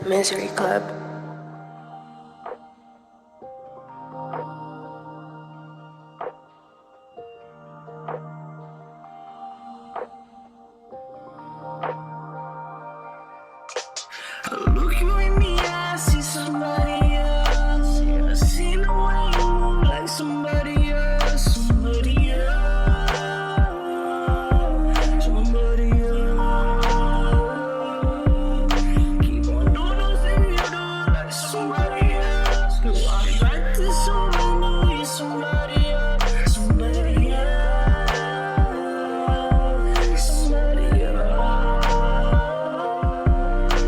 Misery Club. Look you in the eye, see somebody else. Yeah, I see the way you move like somebody else, somebody else, somebody else. Keep on doing those things you do like somebody else. 'Cause I like this so I know you're somebody else, somebody else, somebody else.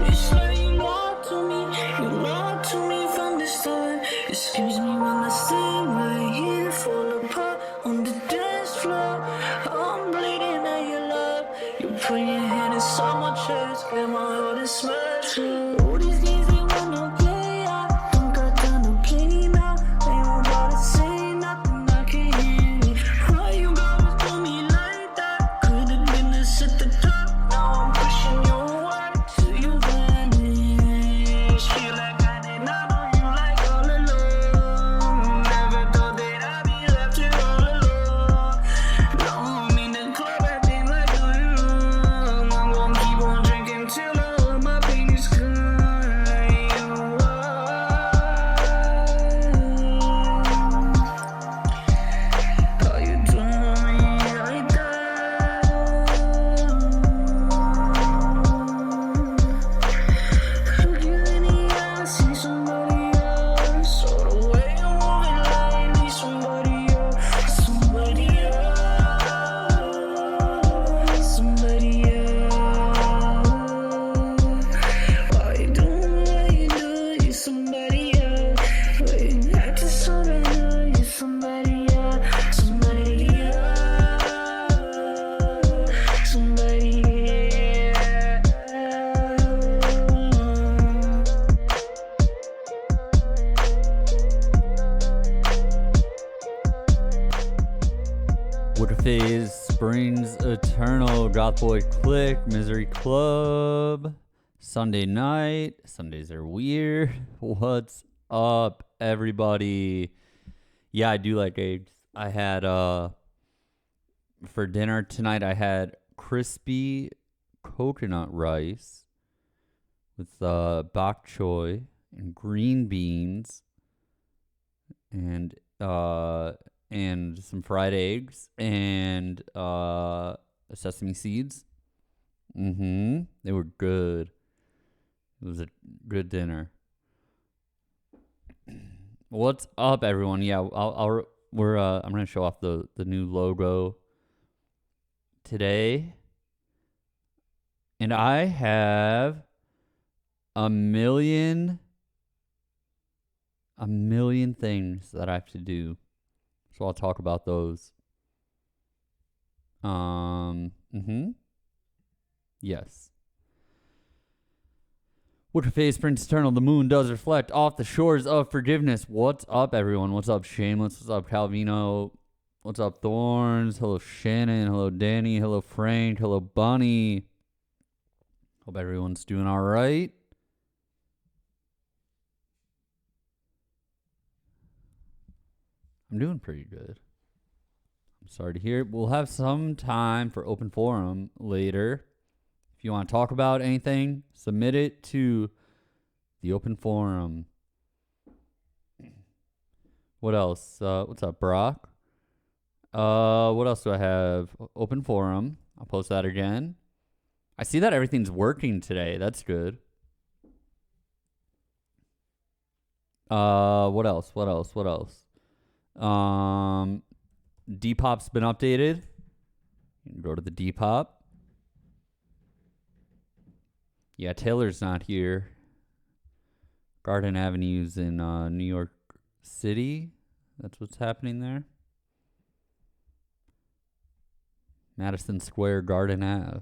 It's like you belong to me from the start. Excuse me when I stand right here, fall apart on the dance floor. I'm bleeding at your love. You put your hand inside my chest, and my heart is smashing. All these games they wanna play, I don't got time to play now. Ain't nobody say nothing, I can hear it. Why you always do me like that? Could've been us at the top, now I'm pushing you away till you vanish. Feel like I did not know you like all alone. Never thought that I'd be left here all alone. Now I'm in the club acting like a young. I'm gonna keep on drinking till all of my pain is gone. How you doing me like that? Look you in the eye, see somebody else. Or the way you're moving like need somebody else, somebody else, somebody else. Why you doing what you do? You're somebody else. Wait, acting so right now, you're somebody else, somebody else, somebody else. What if is Springs Eternal, Goth Boy Click, Misery Club, Sunday night. Sundays are weird. What's up, everybody? Yeah, I do like eggs. I had for dinner tonight I had crispy coconut rice with bok choy and green beans and some fried eggs and sesame seeds. They were good. It was a good dinner. What's up, everyone? Yeah, I'm gonna show off the new logo today, and I have a million things that I have to do. So I'll talk about those Yes. What your face prints eternal, the moon does reflect off the shores of forgiveness. What's up, everyone? What's up, Shameless? What's up, Calvino? What's up, Thorns? Hello, Shannon. Hello, Danny. Hello, Frank. Hello, Bunny. Hope everyone's doing all right. I'm doing pretty good. I'm sorry to hear. We'll have some time for open forum later. If you want to talk about anything, submit it to the open forum. What else? What's up, Brock? What else do I have? Open forum. I'll post that again. I see that everything's working today. That's good. What else? Depop's been updated. You can go to the Depop. Yeah, Taylor's not here. Garden Avenue's in New York City. That's what's happening there. Madison Square Garden Ave.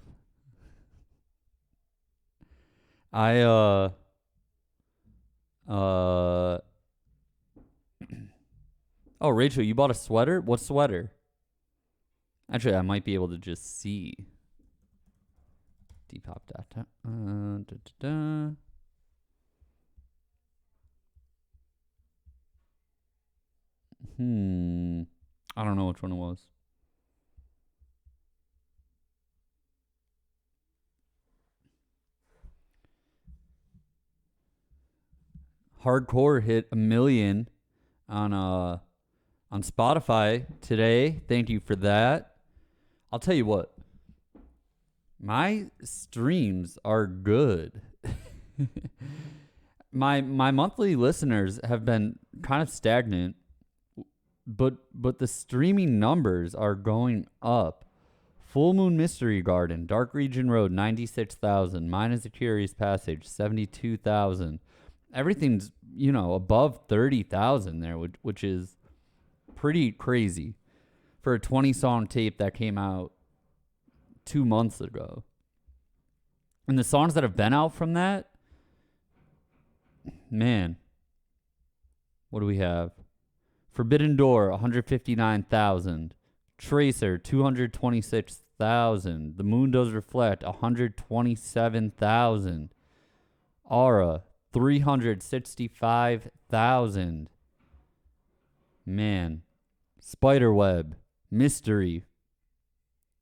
Oh, Rachel, you bought a sweater? What sweater? Actually, I might be able to just see. Depop data. I don't know which one it was. Hardcore hit 1 million on Spotify today. Thank you for that. I'll tell you what. My streams are good. My monthly listeners have been kind of stagnant, but the streaming numbers are going up. Full Moon Mystery Garden, Dark Region Road, 96,000. Mine is a Curious Passage, 72,000. Everything's, above 30,000 there, which is pretty crazy for a 20-song tape that came out 2 months ago. And the songs that have been out from that, man, what do we have? Forbidden Door, 159,000. Tracer, 226,000. The Moon Does Reflect, 127,000. Aura, 365,000. Man. Spiderweb, Mystery,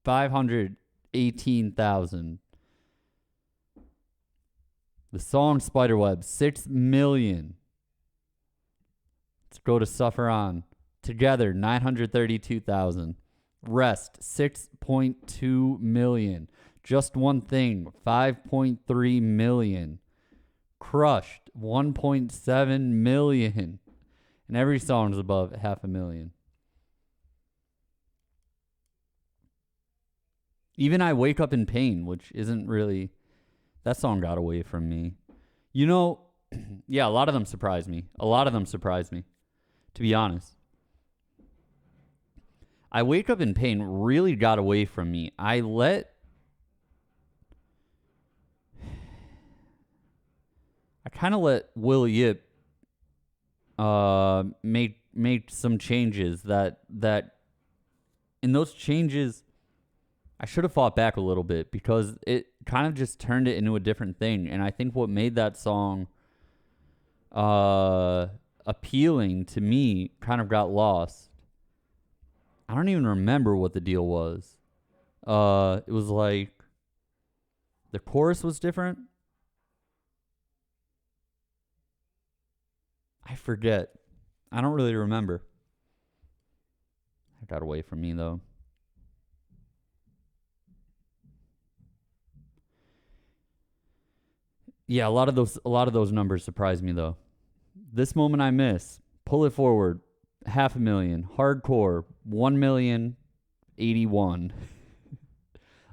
518,000. The song Spiderweb, 6 million. Let's go to Suffer On. Together, 932,000. Rest, 6.2 million. Just One Thing, 5.3 million. Crushed, 1.7 million. And every song is above 500,000. Even I Wake Up in Pain, which isn't really... That song got away from me. Yeah, a lot of them surprised me. To be honest. I Wake Up in Pain really got away from me. I kind of let Will Yip make some changes that in those changes I should have fought back a little bit, because it kind of just turned it into a different thing. And I think what made that song appealing to me kind of got lost. I don't even remember what the deal was. It was like the chorus was different. I forget. I don't really remember. That got away from me, though. Yeah, a lot of those numbers surprised me, though. This Moment I Miss, Pull It Forward, 500,000. Hardcore, 1,081,000.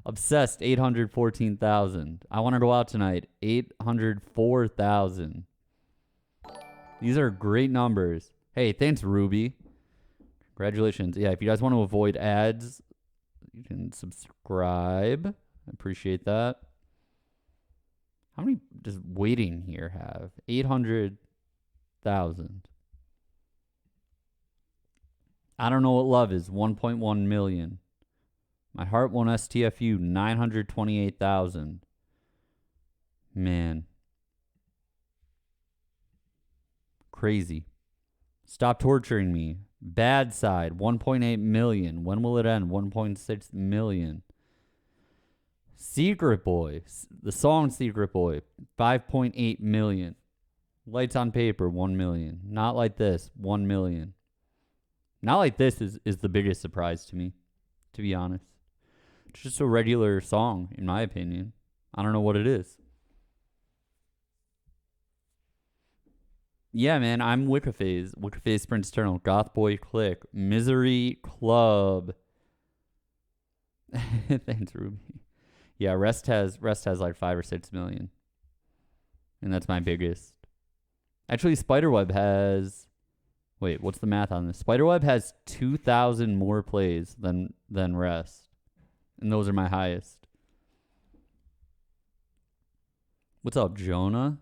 Obsessed, 814,000. I Want to Go Out Tonight, 804,000. These are great numbers. Hey, thanks, Ruby. Congratulations. Yeah, if you guys want to avoid ads, You can subscribe. I appreciate that. How many does waiting here have? 800,000. I don't know what love is. 1.1 million. My heart won't STFU. 928,000. Man. Crazy. Stop torturing me. Bad side. 1.8 million. When will it end? 1.6 million. Secret Boy. The song Secret Boy. 5.8 million. Lights on Paper. 1 million. Not Like This. 1 million. Not Like This is the biggest surprise to me, to be honest. It's just a regular song, in my opinion. I don't know what it is. Yeah, man, I'm Wicca Phase. Wicca Phase Prince Eternal. Goth Boy Click. Misery Club. Thanks, Ruby. Yeah, Rest has like 5 or 6 million. And that's my biggest. Actually, Spiderweb has... Wait, what's the math on this? Spiderweb has 2,000 more plays than Rest. And those are my highest. What's up, Jonah?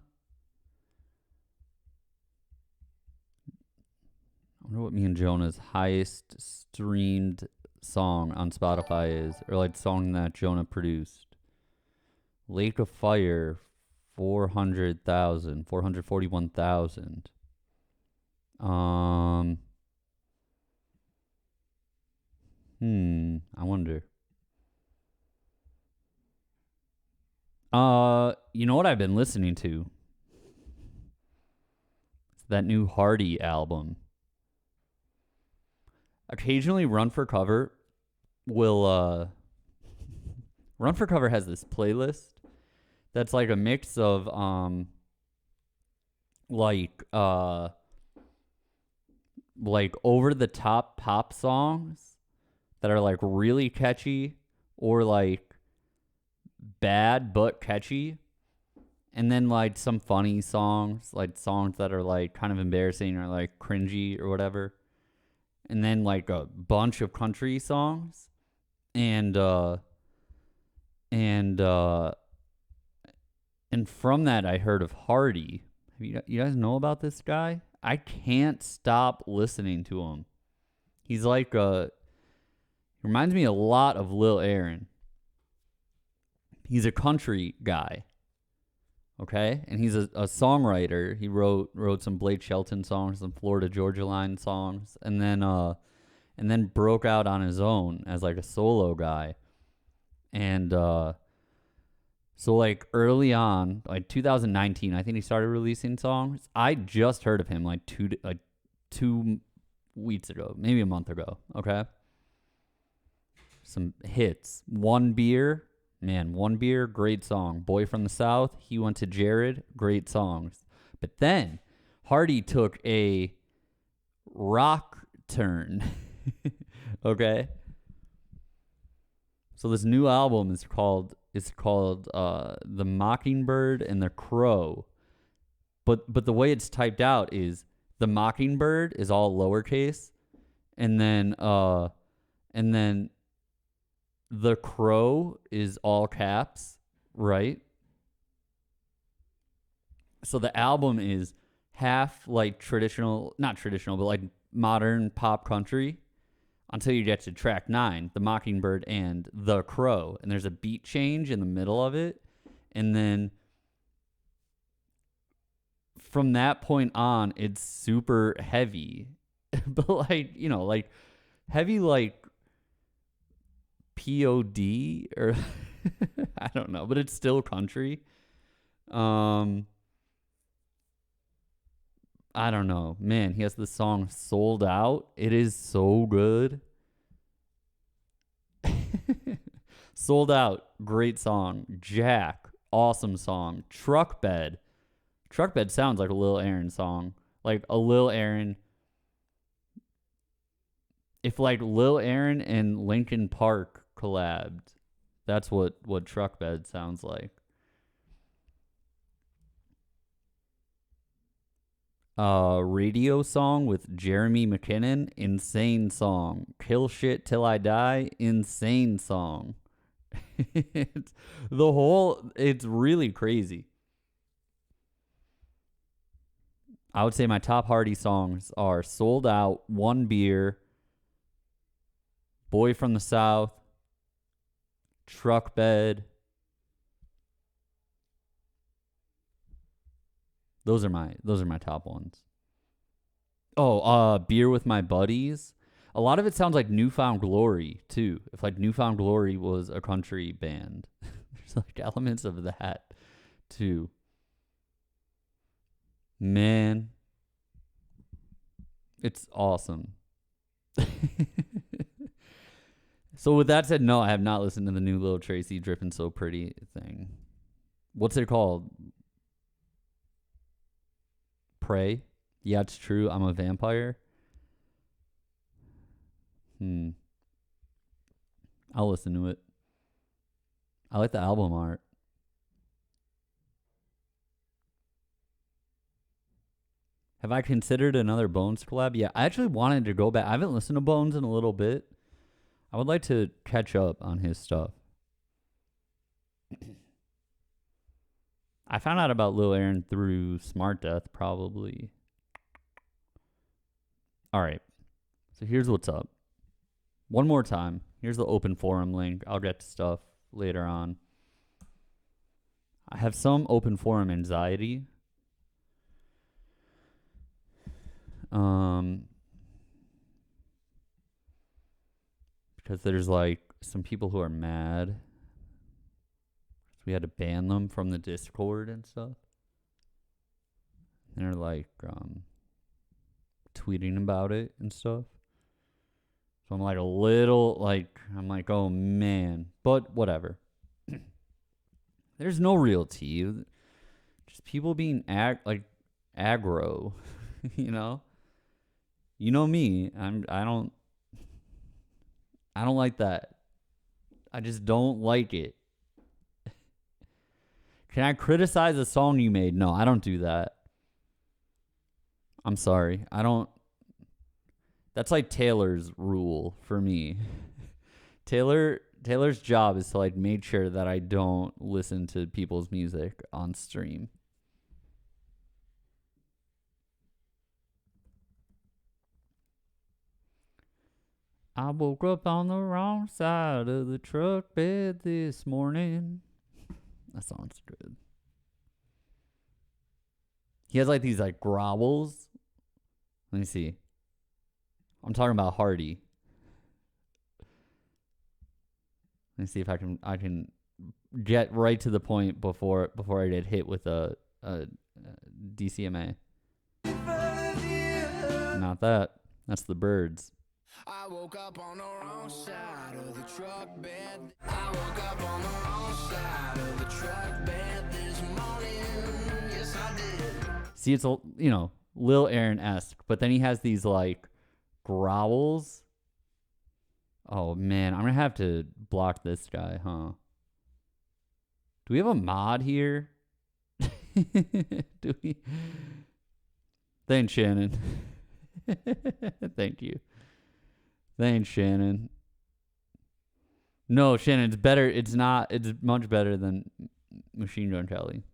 I wonder what me and Jonah's highest streamed song on Spotify is. Or like song that Jonah produced. Lake of Fire, 400,000. 441,000. I wonder. You know what I've been listening to? It's that new Hardy album. Occasionally Run for Cover will Run for Cover has this playlist that's like a mix of like over the top pop songs that are like really catchy or like bad but catchy, and then like some funny songs, like songs that are like kind of embarrassing or like cringy or whatever, and then like a bunch of country songs, and from that I heard of Hardy. You guys know about this guy? I can't stop listening to him. He's like reminds me a lot of Lil Aaron. He's a country guy. Okay? And he's a songwriter. He wrote some Blake Shelton songs, some Florida Georgia Line songs, and then broke out on his own as like a solo guy. And so like early on, like 2019, I think he started releasing songs. I just heard of him like 2 weeks ago, maybe a month ago. Okay. Some hits. One Beer, man, One Beer, great song. Boy from the South, He Went to Jared, great songs. But then Hardy took a rock turn. Okay. So this new album is called The Mockingbird and the Crow. But the way it's typed out is The Mockingbird is all lowercase, and then The Crow is all caps, right? So the album is half like traditional, not traditional, but like modern pop country, until you get to track 9, The Mockingbird and The Crow. And there's a beat change in the middle of it. And then from that point on, it's super heavy. But like, you know, like heavy like POD or I don't know, but it's still country. I don't know. Man, he has the song Sold Out. It is so good. Sold Out, great song. Jack, awesome song. Truck Bed. Truck Bed sounds like a Lil Aaron song. Like a Lil Aaron. If like Lil Aaron and Linkin Park collabed, that's what Truck Bed sounds like. Radio song with Jeremy McKinnon. Insane song. Kill Shit Till I Die. Insane song. It's it's really crazy. I would say my top Hardy songs are Sold Out, One Beer, Boy from the South, Truck Bed. Those are my top ones. Oh, Beer with My Buddies. A lot of it sounds like Newfound Glory too. If like Newfound Glory was a country band, there's like elements of that too. Man, it's awesome. So with that said, no, I have not listened to the new Lil Tracy Drippin' So Pretty thing. What's it called? Prey? Yeah, it's true. I'm a vampire. I'll listen to it. I like the album art. Have I considered another Bones collab? Yeah, I actually wanted to go back. I haven't listened to Bones in a little bit. I would like to catch up on his stuff. I found out about Lil Aaron through Smart Death, probably. All right. So here's what's up. One more time. Here's the open forum link. I'll get to stuff later on. I have some open forum anxiety. Because there's like some people who are mad. We had to ban them from the Discord and stuff. And they're like tweeting about it and stuff. So I'm like a little like, I'm like, oh man. But whatever. There's no real tea. Just people being aggro, you know? You know me. I don't like that. I just don't like it. Can I criticize a song you made? No, I don't do that. I'm sorry. I don't. That's like Taylor's rule for me. Taylor's job is to like make sure that I don't listen to people's music on stream. I woke up on the wrong side of the truck bed this morning. That song's good. He has like these like growls. Let me see. I'm talking about Hardy. Let me see if I can get right to the point before I get hit with a DCMA. Not that. That's the Birds. I woke up on the wrong side of the truck bed. I woke up on the wrong side of the truck bed this morning. Yes, I did. See, it's Lil Aaron-esque, but then he has these like growls. Oh man, I'm gonna have to block this guy, huh? Do we have a mod here? Do we? Thanks, Shannon. Thank you. Thanks, Shannon. No, Shannon, it's better. It's not. It's much better than Machine Gun Kelly.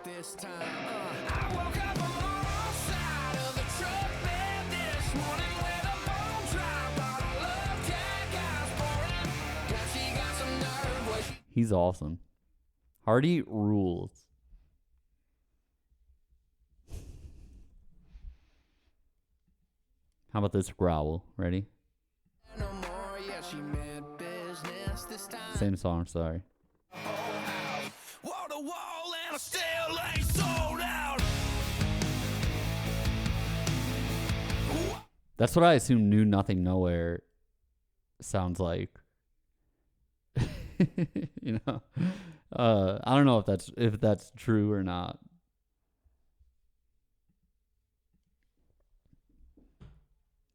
This time, I woke up on the wrong side of the truck bed this morning with a bone drop on a love tag I was pouring. Now she got some nerve. He's awesome. Hardy rules. How about this growl? Ready? No more, yeah, she meant business this time. Same song, sorry. Wall to wall and I still ain't sold out. That's what I assume New Nothing Nowhere sounds like. You know? I don't know if that's true or not.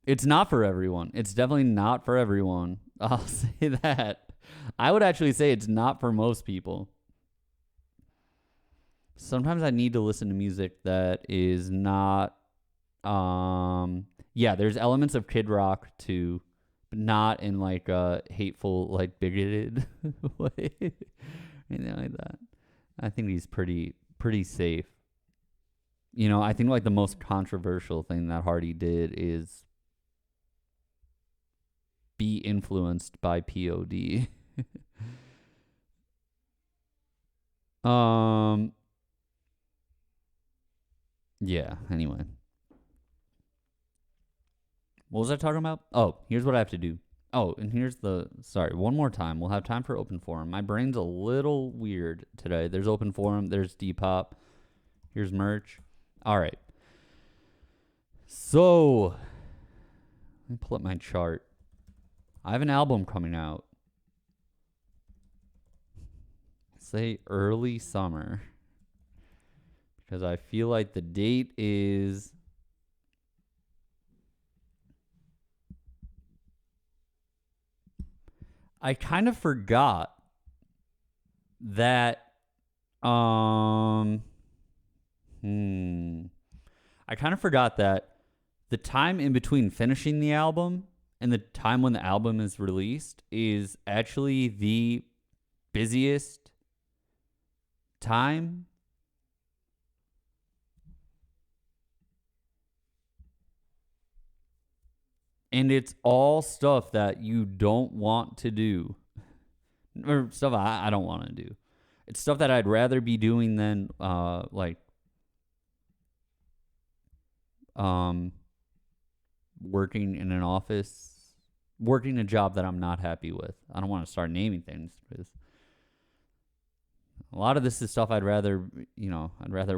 It's not for everyone. It's definitely not for everyone. I'll say that. I would actually say it's not for most people. sometimes I need to listen to music that is not yeah, there's elements of Kid Rock too, but not in like a hateful, like bigoted way. Anything like that. I think he's pretty safe. You know, I think like the most controversial thing that Hardy did is be influenced by POD. Yeah, anyway. What was I talking about? Oh, here's what I have to do. Oh, and sorry, one more time. We'll have time for open forum. My brain's a little weird today. There's open forum, there's Depop. Here's merch. All right. So, let me pull up my chart. I have an album coming out. Say early summer. Because I feel like the date is... I kind of forgot that... I kind of forgot that the time in between finishing the album and the time when the album is released is actually the busiest time. And it's all stuff that you don't want to do. Or stuff I don't want to do. It's stuff that I'd rather be doing than working in an office, working a job that I'm not happy with. I don't want to start naming things because a lot of this is stuff I'd rather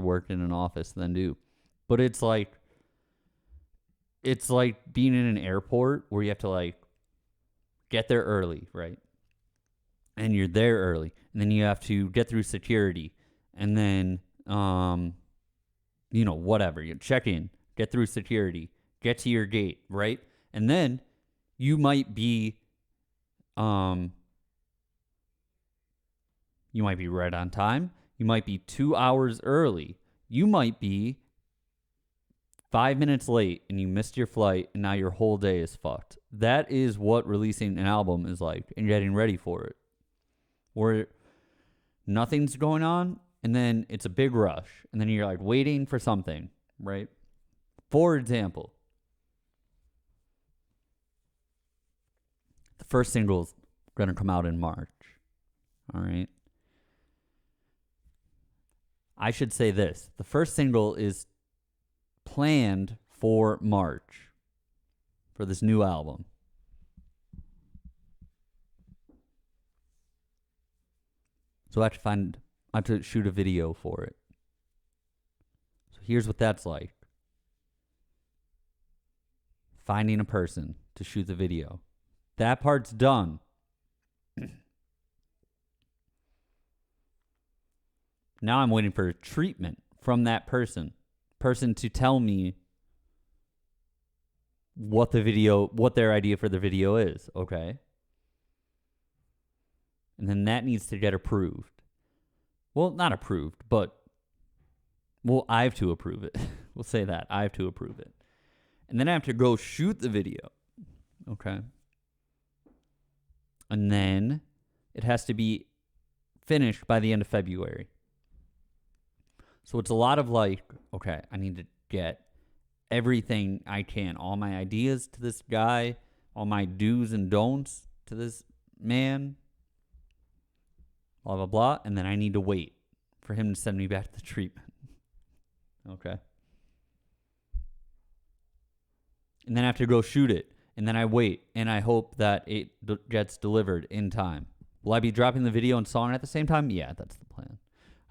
work in an office than do. But it's like being in an airport where you have to like get there early, right? And you're there early, and then you have to get through security, and then whatever, you check in, get through security, get to your gate, right? And then you might be right on time. You might be 2 hours early. You might be 5 minutes late and you missed your flight and now your whole day is fucked. That is what releasing an album is like and getting ready for it. Where nothing's going on and then it's a big rush and then you're like waiting for something, right? For example, the first single's going to come out in March. All right. I should say this. The first single is planned for March for this new album. So I have to shoot a video for it. So here's what that's like. Finding a person to shoot the video. That part's done. Now I'm waiting for treatment from that person to tell me what their idea for the video is, okay? And then that needs to get approved. Well, not approved, but I have to approve it. We'll say that. I have to approve it. And then I have to go shoot the video, okay? And then it has to be finished by the end of February. So it's a lot of like, okay, I need to get everything I can, all my ideas to this guy, all my do's and don'ts to this man, blah, blah, blah. And then I need to wait for him to send me back to the treatment. Okay. And then I have to go shoot it. And then I wait and I hope that it gets delivered in time. Will I be dropping the video and song at the same time? Yeah, that's the plan.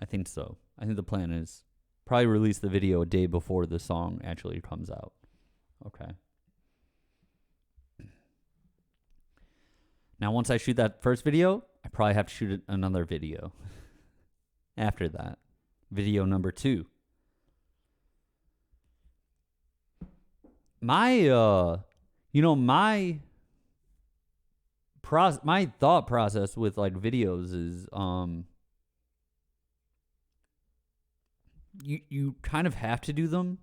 I think so. I think the plan is probably release the video a day before the song actually comes out. Okay. Now, once I shoot that first video, I probably have to shoot another video after that. Video number 2. My thought process with like videos is you kind of have to do them.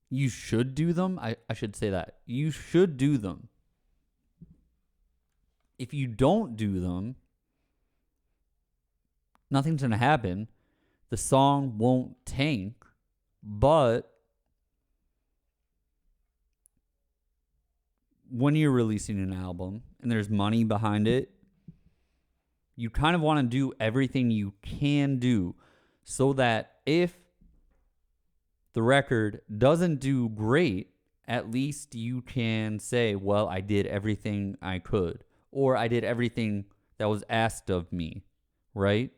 You should do them. I should say that. You should do them. If you don't do them, nothing's going to happen. The song won't tank, but when you're releasing an album and there's money behind it, you kind of want to do everything you can do so that if the record doesn't do great, at least you can say, well, I did everything I could, or I did everything that was asked of me, right?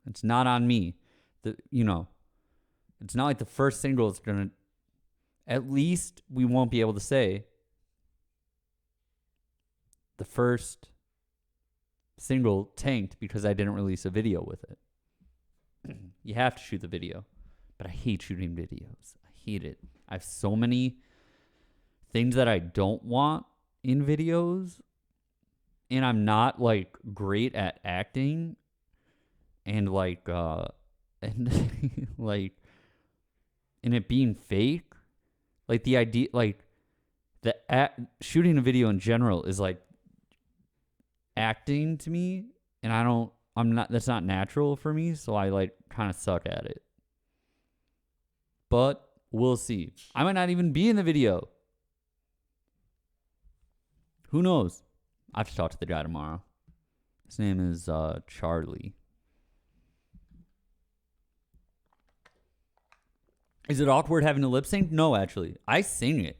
It's not on me. It's not like the first single is going to, at least we won't be able to say the first single tanked because I didn't release a video with it. You have to shoot the video. But I hate shooting videos. I hate it. I have so many things that I don't want in videos. And I'm not like great at acting. And like and like and it being fake. Like the idea, like shooting a video in general is like acting to me, and that's not natural for me, so I like kind of suck at it. But we'll see. I might not even be in the video. Who knows? I have to talk to the guy tomorrow. His name is Charlie. Is it awkward having to lip sync? No, actually. I sing it.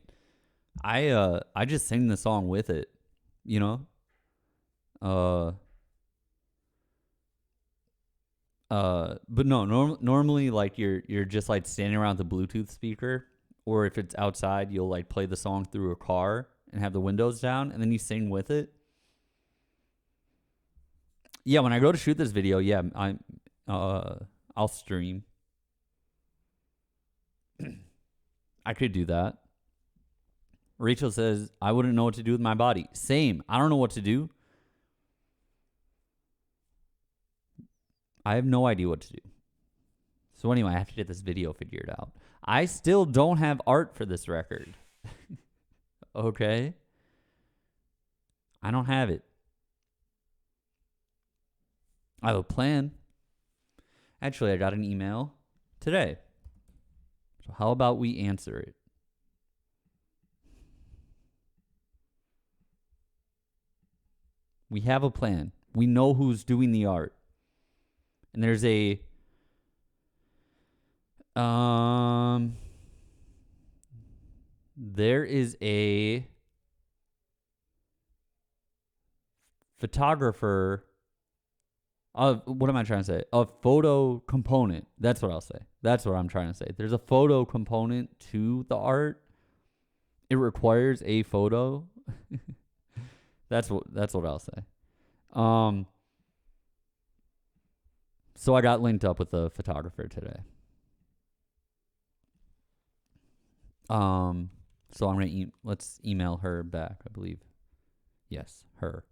I just sing the song with it, you know? But no, normally like you're just like standing around the Bluetooth speaker, or if it's outside, you'll like play the song through a car and have the windows down, and then you sing with it. Yeah, when I go to shoot this video, yeah, I'll stream. I could do that. Rachel says, I wouldn't know what to do with my body. Same. I don't know what to do. I have no idea what to do. So anyway, I have to get this video figured out. I still don't have art for this record. Okay? I don't have it. I have a plan. Actually, I got an email today. So how about we answer it? We have a plan. We know who's doing the art. And there's a there is a photographer what am I trying to say? A photo component. That's what I'll say. That's what I'm trying to say. There's a photo component to the art. It requires a photo. That's what I'll say. So I got linked up with a photographer today. So I'm gonna let's email her back, I believe. Yes, her.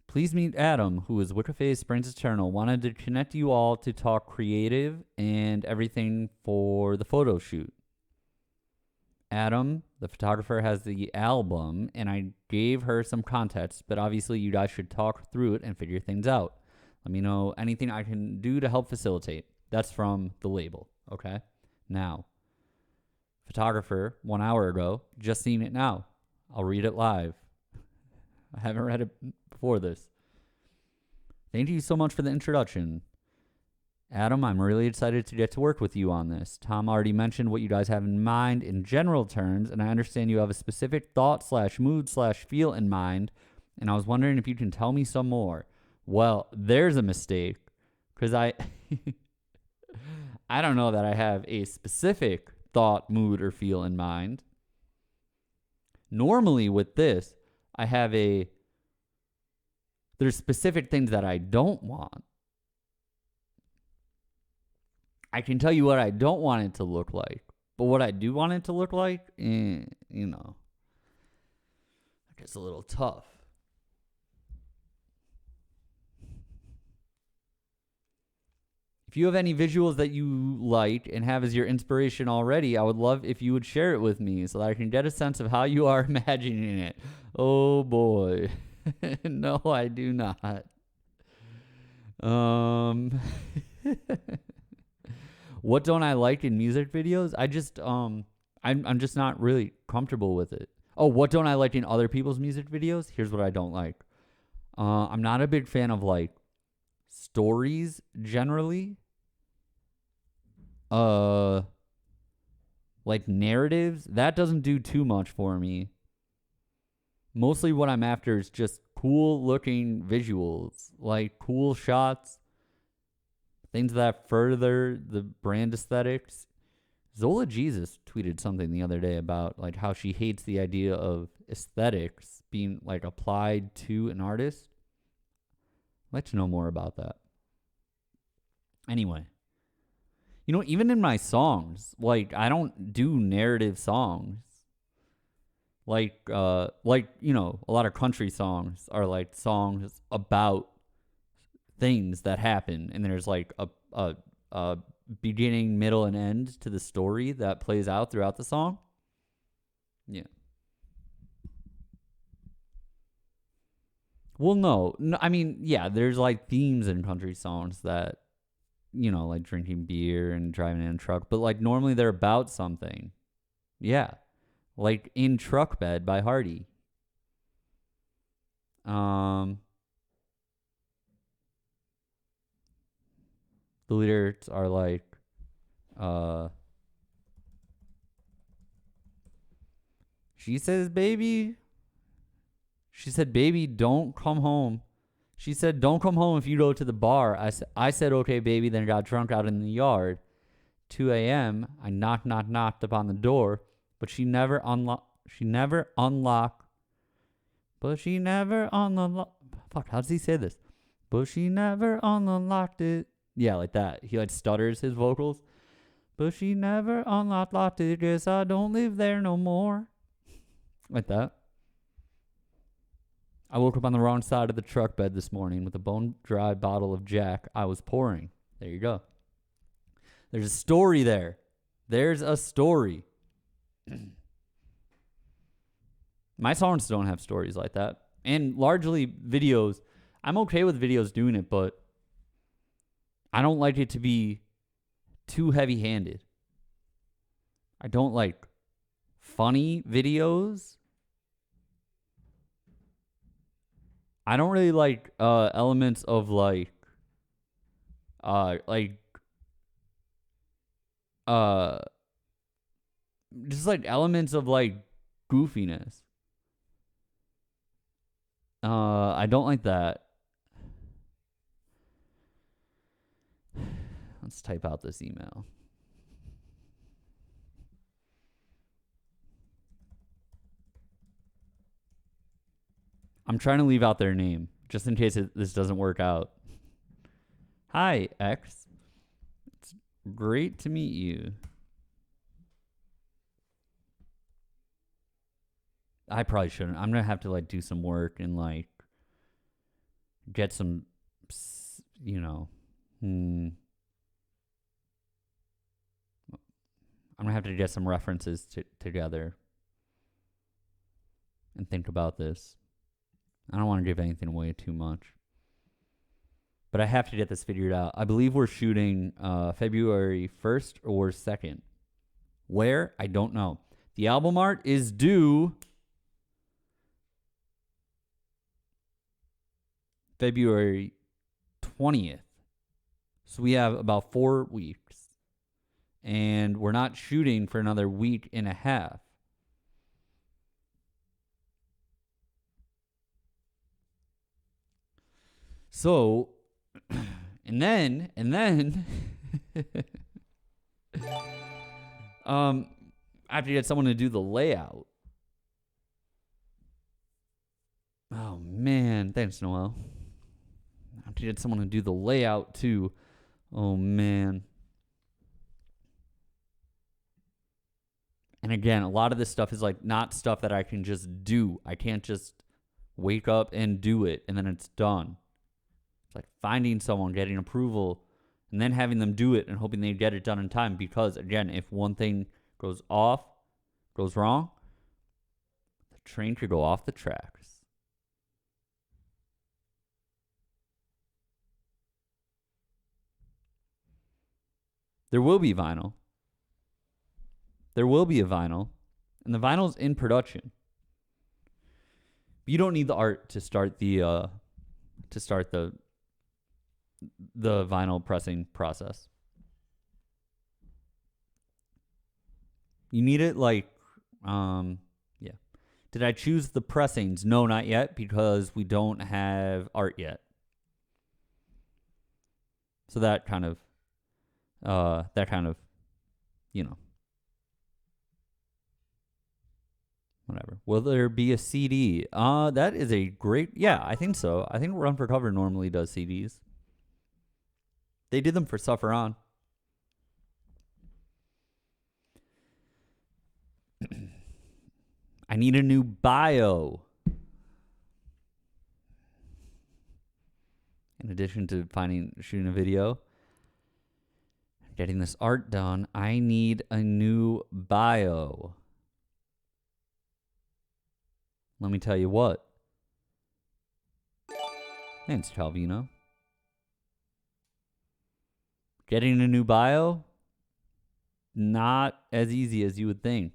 Please meet Adam, who is Wicca Phase Springs Eternal. Wanted to connect you all to talk creative and everything for the photo shoot. Adam, the photographer, has the album, and I gave her some context, but obviously you guys should talk through it and figure things out. Let me know anything I can do to help facilitate. That's from the label, okay? Now, photographer, 1 hour ago, just seen it now. I'll read it live. I haven't read it before this. Thank you so much for the introduction. Adam, I'm really excited to get to work with you on this. Tom already mentioned what you guys have in mind in general terms, and I understand you have a specific thought / mood / feel in mind, and I was wondering if you can tell me some more. Well, there's a mistake, because I don't know that I have a specific thought, mood, or feel in mind. Normally with this, I have there's specific things that I don't want. I can tell you what I don't want it to look like, but what I do want it to look like, you know, it's a little tough. If you have any visuals that you like and have as your inspiration already, I would love if you would share it with me so that I can get a sense of how you are imagining it. Oh boy. No, I do not. What don't I like in music videos? I'm just not really comfortable with it. Oh, what don't I like in other people's music videos? Here's what I don't like. I'm not a big fan of like stories generally. Like narratives, that doesn't do too much for me. Mostly what I'm after is just cool looking visuals, like cool shots, things that further the brand aesthetics. Zola Jesus tweeted something the other day about like how she hates the idea of aesthetics being like applied to an artist. I'd like to know more about that. Anyway, even in my songs, like I don't do narrative songs. Like a lot of country songs are like songs about things that happen, and there's like a beginning, middle, and end to the story that plays out throughout the song. Yeah. Well, no, I mean, yeah, there's like themes in country songs that, like drinking beer and driving in a truck, but like normally they're about something. Yeah. Like In Truck Bed by Hardy. The lyrics are like, she said, baby, don't come home. She said, don't come home if you go to the bar. I said, okay, baby, then got drunk out in the yard. 2 a.m., I knocked upon the door, but she never unlocked. Fuck, how does he say this? But she never unlocked it. Yeah, like that. He like stutters his vocals. But she never unlocked it. Guess I don't live there no more. Like that. I woke up on the wrong side of the truck bed this morning with a bone-dry bottle of Jack I was pouring. There you go. There's a story there. There's a story. My songs don't have stories like that. And largely videos, I'm okay with videos doing it, but I don't like it to be too heavy-handed. I don't like funny videos. I don't really like elements of just like elements of like goofiness. I don't like that. Let's type out this email. I'm trying to leave out their name just in case this doesn't work out. Hi, X. It's great to meet you. I probably shouldn't. I'm going to have to like do some work and like get some, I'm going to have to get some references together and think about this. I don't want to give anything away too much. But I have to get this figured out. I believe we're shooting February 1st or 2nd. Where? I don't know. The album art is due February 20th. So we have about 4 weeks. And we're not shooting for another week and a half. So, and then, I have to get someone to do the layout. Oh man, thanks, Noel. I have to get someone to do the layout too. Oh man. And again, a lot of this stuff is like not stuff that I can just do. I can't just wake up and do it and then it's done. Like finding someone, getting approval, and then having them do it and hoping they get it done in time. Because again, if one thing goes wrong, the train could go off the tracks. There will be vinyl. There will be a vinyl, and the vinyl's in production. You don't need the art to start the vinyl pressing process. You need it like yeah. Did I choose the pressings? No, not yet, because we don't have art yet. So that kind of you know, whatever. Will there be a CD? That is a great, yeah, I think so. I think Run for Cover normally does CDs. They did them for Suffer On. I need a new bio. In addition to shooting a video, getting this art done, I need a new bio. Let me tell you what. Thanks, Calvino. Getting a new bio, not as easy as you would think.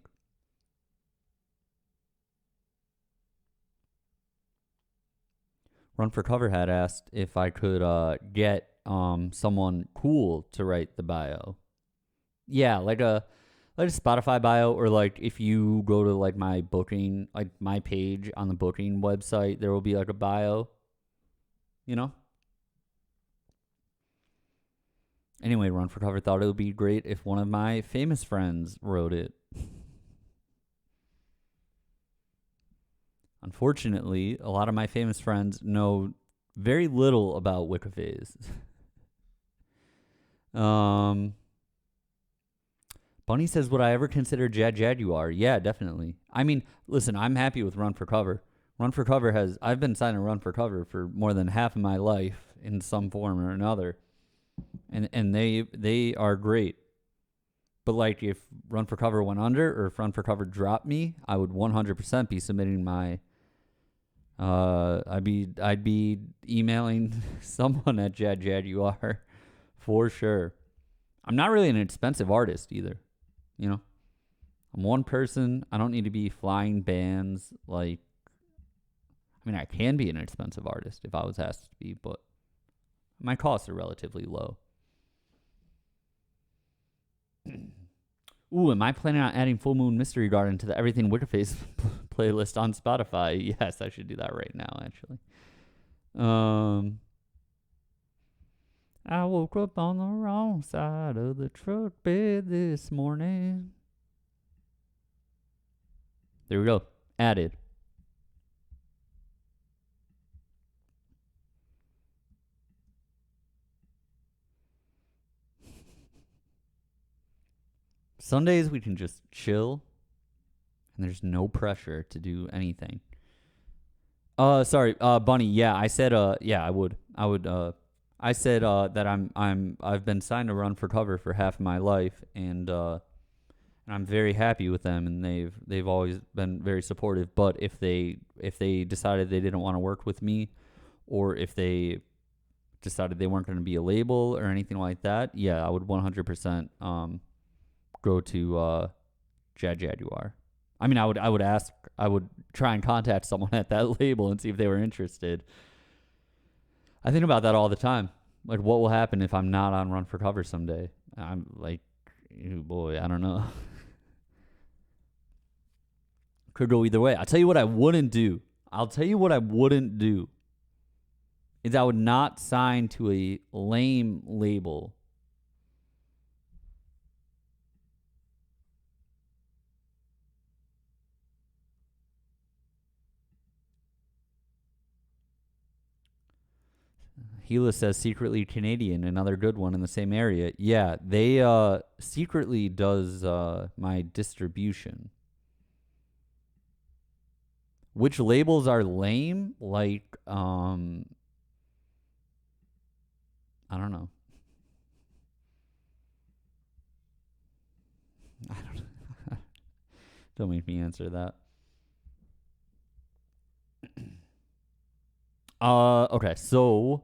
Run for Cover had asked if I could get someone cool to write the bio. Yeah, like a Spotify bio, or like if you go to like my booking, like my page on the booking website, there will be like a bio. You know? Anyway, Run for Cover thought it would be great if one of my famous friends wrote it. Unfortunately, a lot of my famous friends know very little about Wicca phase. Bunny says, would I ever consider Jaguar? Yeah, definitely. I mean, listen, I'm happy with Run for Cover. Run for Cover I've been signing Run for Cover for more than half of my life in some form or another. And they are great. But like if Run for Cover went under, or if Run for Cover dropped me, I would 100% be submitting my I'd be emailing someone at Jaguar for sure. I'm not really an expensive artist either, you know. I'm one person. I don't need to be flying bands. Like, I mean, I can be an expensive artist if I was asked to be, but my costs are relatively low. Ooh, am I planning on adding Full Moon Mystery Garden to the Everything Wicca Face playlist on Spotify? Yes, I should do that right now, actually. I woke up on the wrong side of the truck bed this morning. There we go. Added. Sundays we can just chill, and there's no pressure to do anything. Sorry, Bunny. Yeah, I said. Yeah, I would. I said that I've been signed to Run for Cover for half of my life, and I'm very happy with them, and they've always been very supportive. But if they decided they didn't want to work with me, or if they decided they weren't going to be a label or anything like that, yeah, I would 100% go to Jaguar. I mean, I would try and contact someone at that label and see if they were interested. I think about that all the time. Like, what will happen if I'm not on Run for Cover someday? I'm like, oh boy, I don't know. Could go either way. I'll tell you what I wouldn't do. Is I would not sign to a lame label. Gila says secretly Canadian, another good one in the same area. Yeah, they secretly does my distribution. Which labels are lame? Like, I don't know. I don't. Don't make me answer that. Okay, so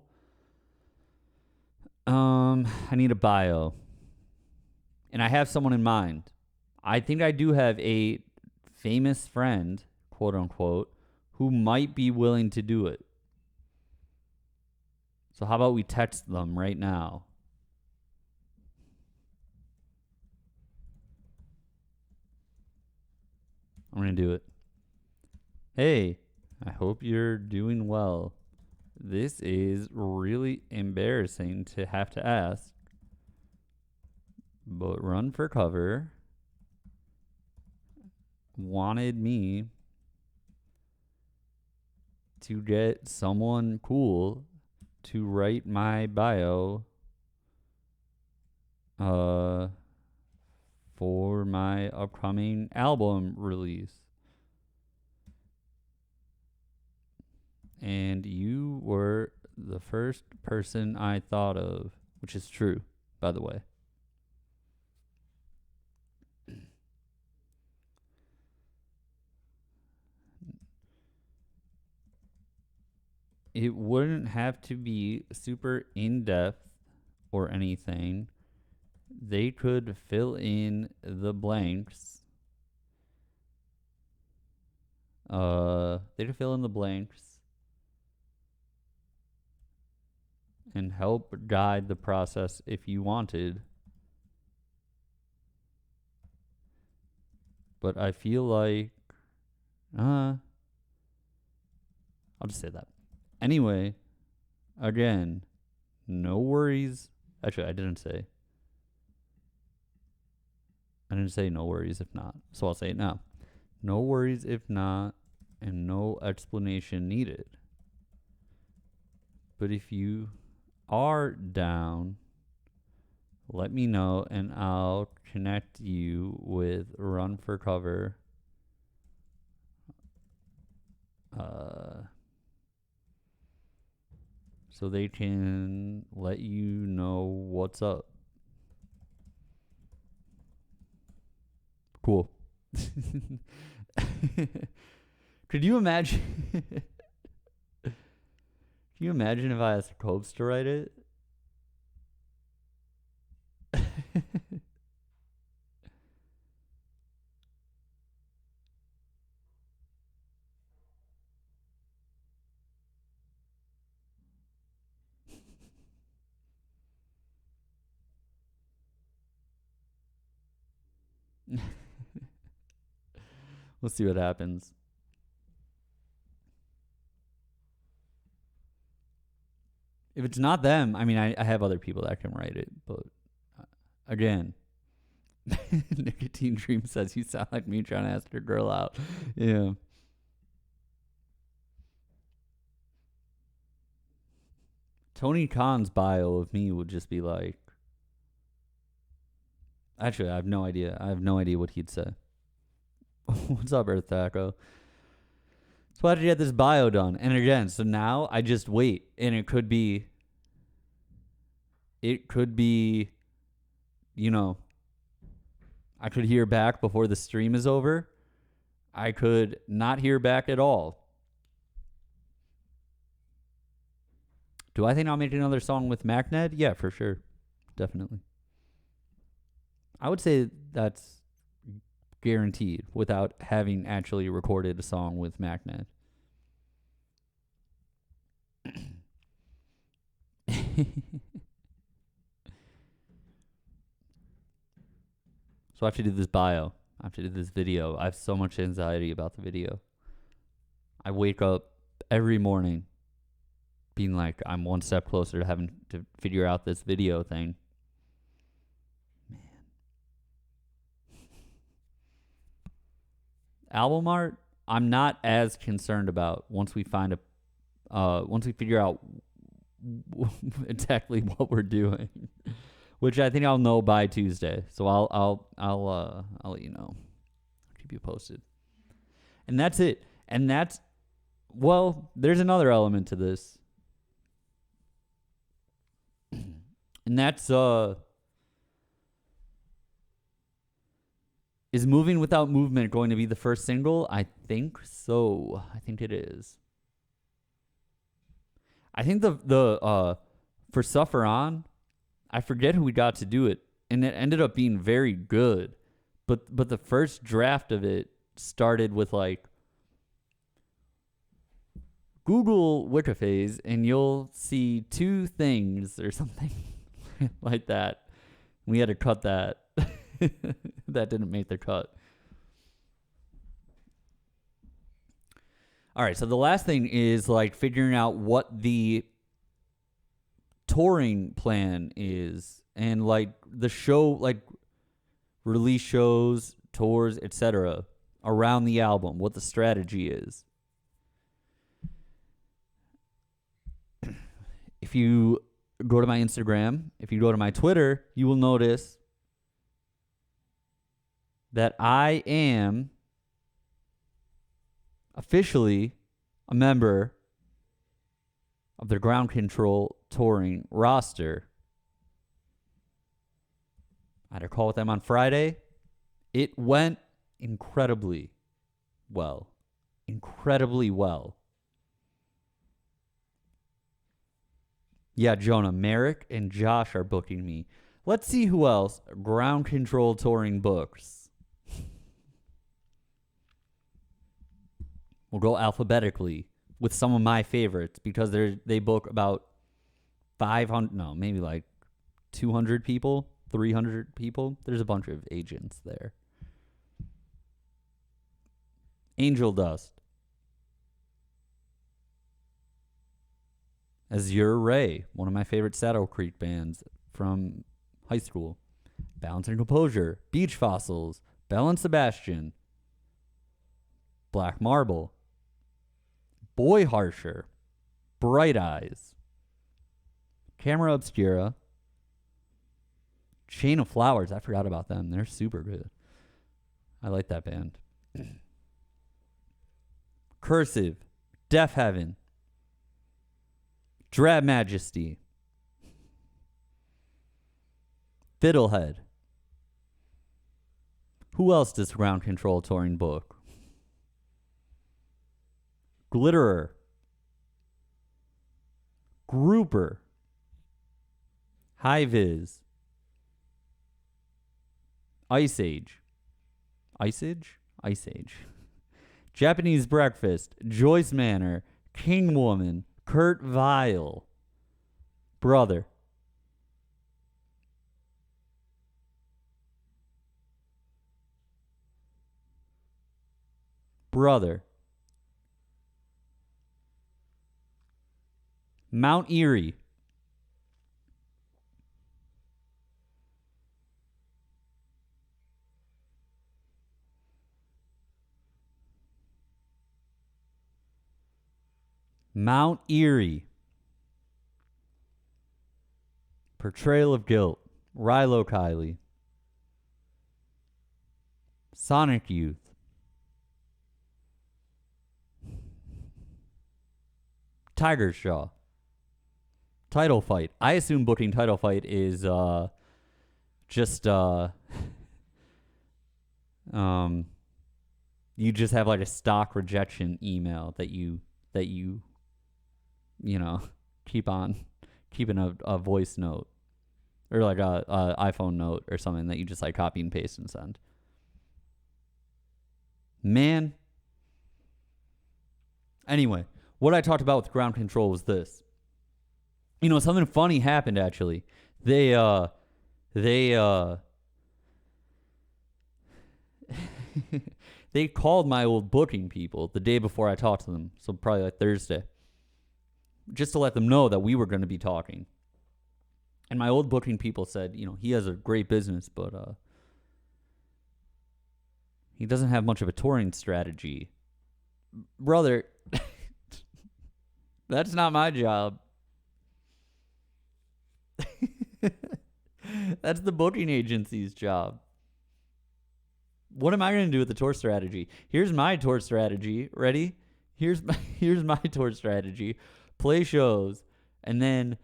I need a bio. And I have someone in mind. I think I do have a famous friend, quote unquote, who might be willing to do it. So how about we text them right now? I'm going to do it. Hey, I hope you're doing well. This is really embarrassing to have to ask, but Run for Cover wanted me to get someone cool to write my bio for my upcoming album release. And you were the first person I thought of, which is true, by the way. It wouldn't have to be super in-depth or anything. They could fill in the blanks. They could fill in the blanks and help guide the process if you wanted. But I feel like, I'll just say that. Anyway, again, no worries. Actually, I didn't say no worries if not. So I'll say it now. No worries if not, and no explanation needed. But if you are down, let me know and I'll connect you with Run for Cover. So they can let you know what's up. Cool. Could you imagine? Can you imagine if I asked Copes to write it? We'll see what happens. If it's not them, I mean, I have other people that can write it, but again, Nicotine Dream says you sound like me trying to ask your girl out. Yeah. Tony Khan's bio of me would just be like, actually, I have no idea. I have no idea what he'd say. What's up, Earth Taco? So I had to get this bio done. And again, so now I just wait. And it could be, you know, I could hear back before the stream is over. I could not hear back at all. Do I think I'll make another song with MacNed? Yeah, for sure. Definitely. I would say that's guaranteed without having actually recorded a song with MacNed. So I have to do this bio. I have to do this video. I have so much anxiety about the video. I wake up every morning being like, I'm one step closer to having to figure out this video thing. Man. Album art, I'm not as concerned about once we figure out exactly what we're doing, which I think I'll know by Tuesday. So I'll let you know. I'll keep you posted. And that's it. And that's, well, there's another element to this. And that's Is Moving Without Movement going to be the first single? I think so. I think it is. I think the for Suffer On, I forget who we got to do it, and it ended up being very good. But the first draft of it started with like Google Wicca phase and you'll see 2 things or something like that. We had to cut that. That didn't make the cut. All right, so the last thing is like figuring out what the touring plan is and like the show, like release shows, tours, etc. around the album, what the strategy is. If you go to my Instagram, if you go to my Twitter, you will notice that I am officially a member of the Ground Control touring roster. I had a call with them on Friday. It went incredibly well. Incredibly well. Yeah, Jonah, Merrick and Josh are booking me. Let's see who else Ground Control touring books. We'll go alphabetically with some of my favorites because they book about 500, no, maybe like 200 people, 300 people. There's a bunch of agents there. Angel Dust. Azure Ray, one of my favorite Saddle Creek bands from high school. Balance and Composure, Beach Fossils, Belle and Sebastian, Black Marble, Boy Harsher, Bright Eyes, Camera Obscura, Chain of Flowers. I forgot about them. They're super good. I like that band. Cursive, Deaf Heaven, Drab Majesty, Fiddlehead. Who else does Ground Control touring book? Glitterer, Grouper, High Viz, Ice Age, Japanese Breakfast, Joyce Manor, King Woman, Kurt Vile, Brother, Mount Erie, Portrayal of Guilt, Rilo Kiley, Sonic Youth, Tiger's Jaw, Title Fight. I assume booking Title Fight is just you just have like a stock rejection email that you keep in a voice note or like a iPhone note or something that you just like copy and paste and send. Man. Anyway, what I talked about with Ground Control was this. Something funny happened actually. They they called my old booking people the day before I talked to them, so probably like Thursday, just to let them know that we were going to be talking. And my old booking people said, he has a great business, but he doesn't have much of a touring strategy. Brother, that's not my job. That's the booking agency's job. What am I going to do with the tour strategy? Here's my tour strategy. Ready? Here's my tour strategy. Play shows, and then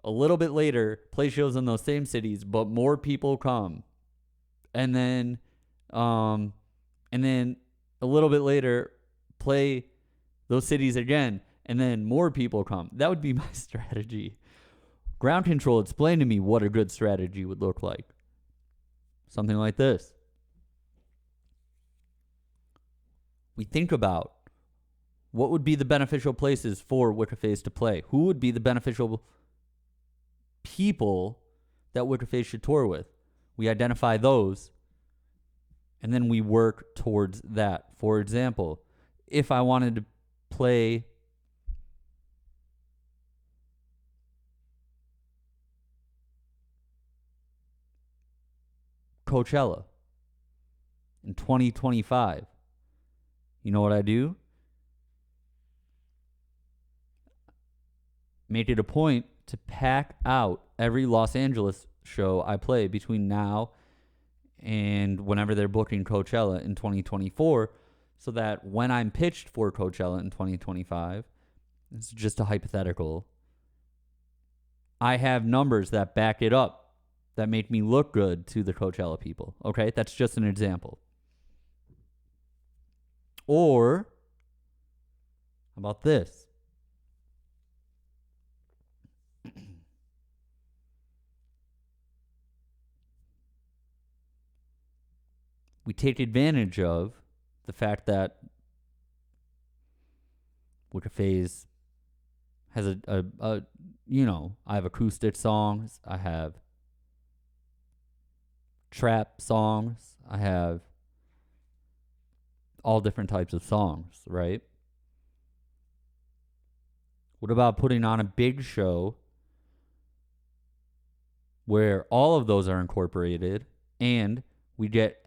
a little bit later, play shows in those same cities, but more people come. And then And then a little bit later, play those cities again, and then more people come. That would be my strategy. Ground Control, explain to me what a good strategy would look like. Something like this. We think about what would be the beneficial places for Wicca Phase to play. Who would be the beneficial people that Wicca Phase should tour with? We identify those, and then we work towards that. For example, if I wanted to play Coachella in 2025, you know what I do? Make it a point to pack out every Los Angeles show I play between now and whenever they're booking Coachella in 2024, so that when I'm pitched for Coachella in 2025, it's just a hypothetical, I have numbers that back it up, that make me look good to the Coachella people. Okay, that's just an example. Or, how about this? We take advantage of the fact that Wicca Phase has a I have acoustic songs, I have trap songs, I have all different types of songs, right? What about putting on a big show where all of those are incorporated and we get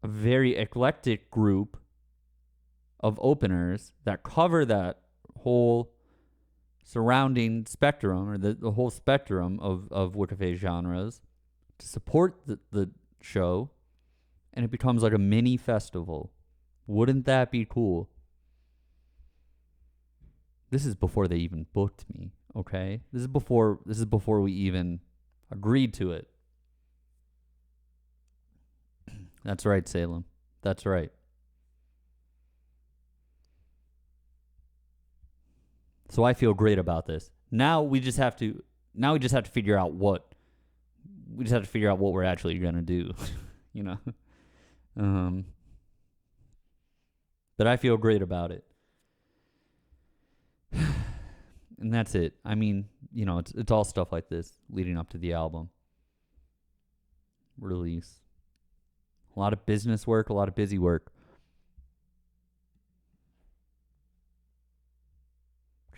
a very eclectic group of openers that cover that whole surrounding spectrum, or the whole spectrum of Wicca Phase genres, to support the show, and it becomes like a mini festival. Wouldn't that be cool? This is before they even booked me, okay? This is before we even agreed to it. That's right, Salem. That's right. So I feel great about this. Now we just have to figure out what we're actually going to do, you know. But I feel great about it. And that's it. I mean, you know, it's all stuff like this leading up to the album release. A lot of business work, a lot of busy work.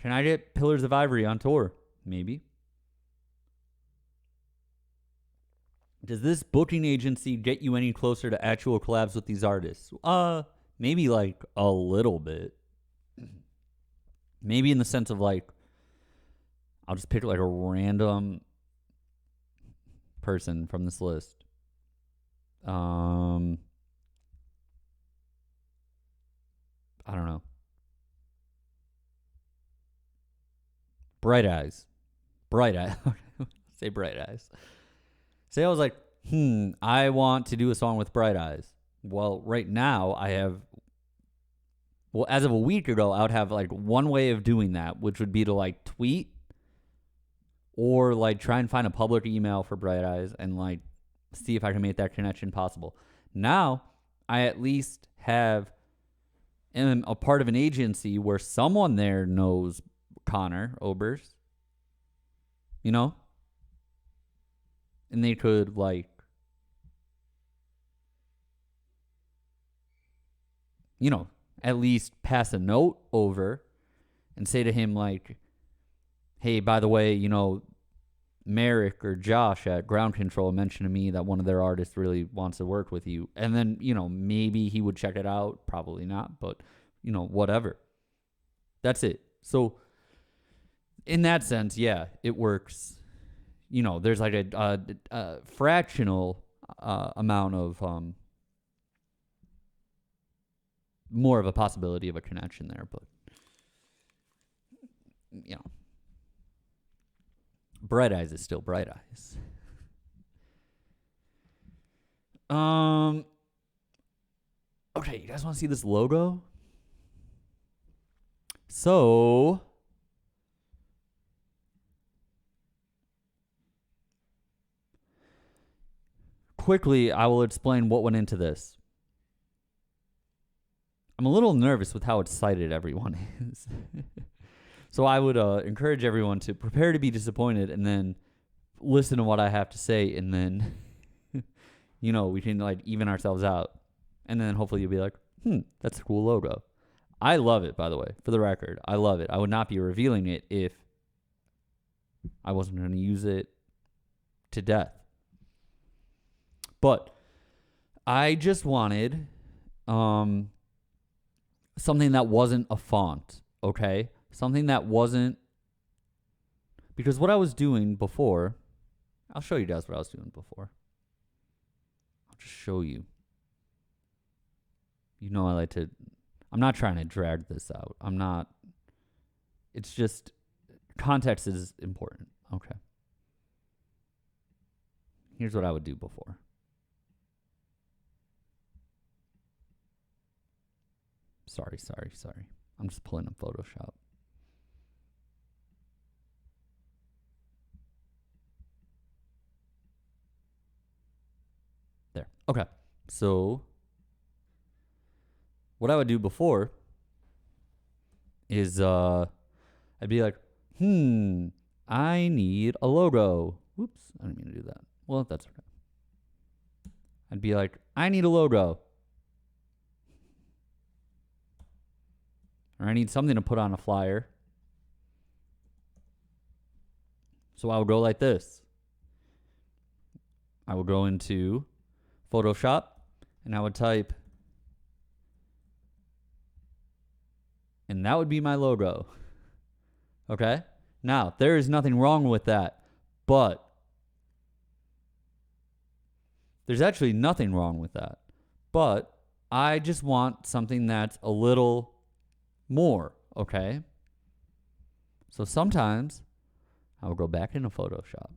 Can I get Pillars of Ivory on tour? Maybe. Does this booking agency get you any closer to actual collabs with these artists? Maybe like a little bit. Maybe in the sense of like, I'll just pick like a random person from this list. I don't know. Bright Eyes. Say Bright Eyes. Say I was like, I want to do a song with Bright Eyes. Well, right now I have, as of a week ago, I would have like one way of doing that, which would be to like tweet or like try and find a public email for Bright Eyes and like see if I can make that connection possible. Now I at least am a part of an agency where someone there knows Connor Oberst, you know? And they could like, you know, at least pass a note over and say to him like, hey, by the way, you know, Merrick or Josh at Ground Control mentioned to me that one of their artists really wants to work with you. And then, you know, maybe he would check it out. Probably not, but, you know, whatever. That's it. So in that sense, yeah, it works. You know, there's like a fractional amount of more of a possibility of a connection there, but, you know, Bright Eyes is still Bright Eyes. Okay, you guys want to see this logo? So, quickly, I will explain what went into this. I'm a little nervous with how excited everyone is. So I would encourage everyone to prepare to be disappointed and then listen to what I have to say, and then, we can like even ourselves out. And then hopefully you'll be like, that's a cool logo. I love it, by the way, for the record. I love it. I would not be revealing it if I wasn't going to use it to death. But I just wanted something that wasn't a font, okay? Something that wasn't... Because what I was doing before... I'll show you guys what I was doing before. I'll just show you. I like to... I'm not trying to drag this out. I'm not... It's just... Context is important. Okay. Here's what I would do before. Sorry. I'm just pulling up Photoshop. There. Okay. So, what I would do before is I'd be like, I need a logo. Oops, I didn't mean to do that. Well, that's okay. I'd be like, I need a logo. Or I need something to put on a flyer. So I would go like this. I would go into Photoshop and I would type, and that would be my logo. Okay? Now, there is nothing wrong with that, but there's actually nothing wrong with that. But I just want something that's a little more, okay? So sometimes I would go back into Photoshop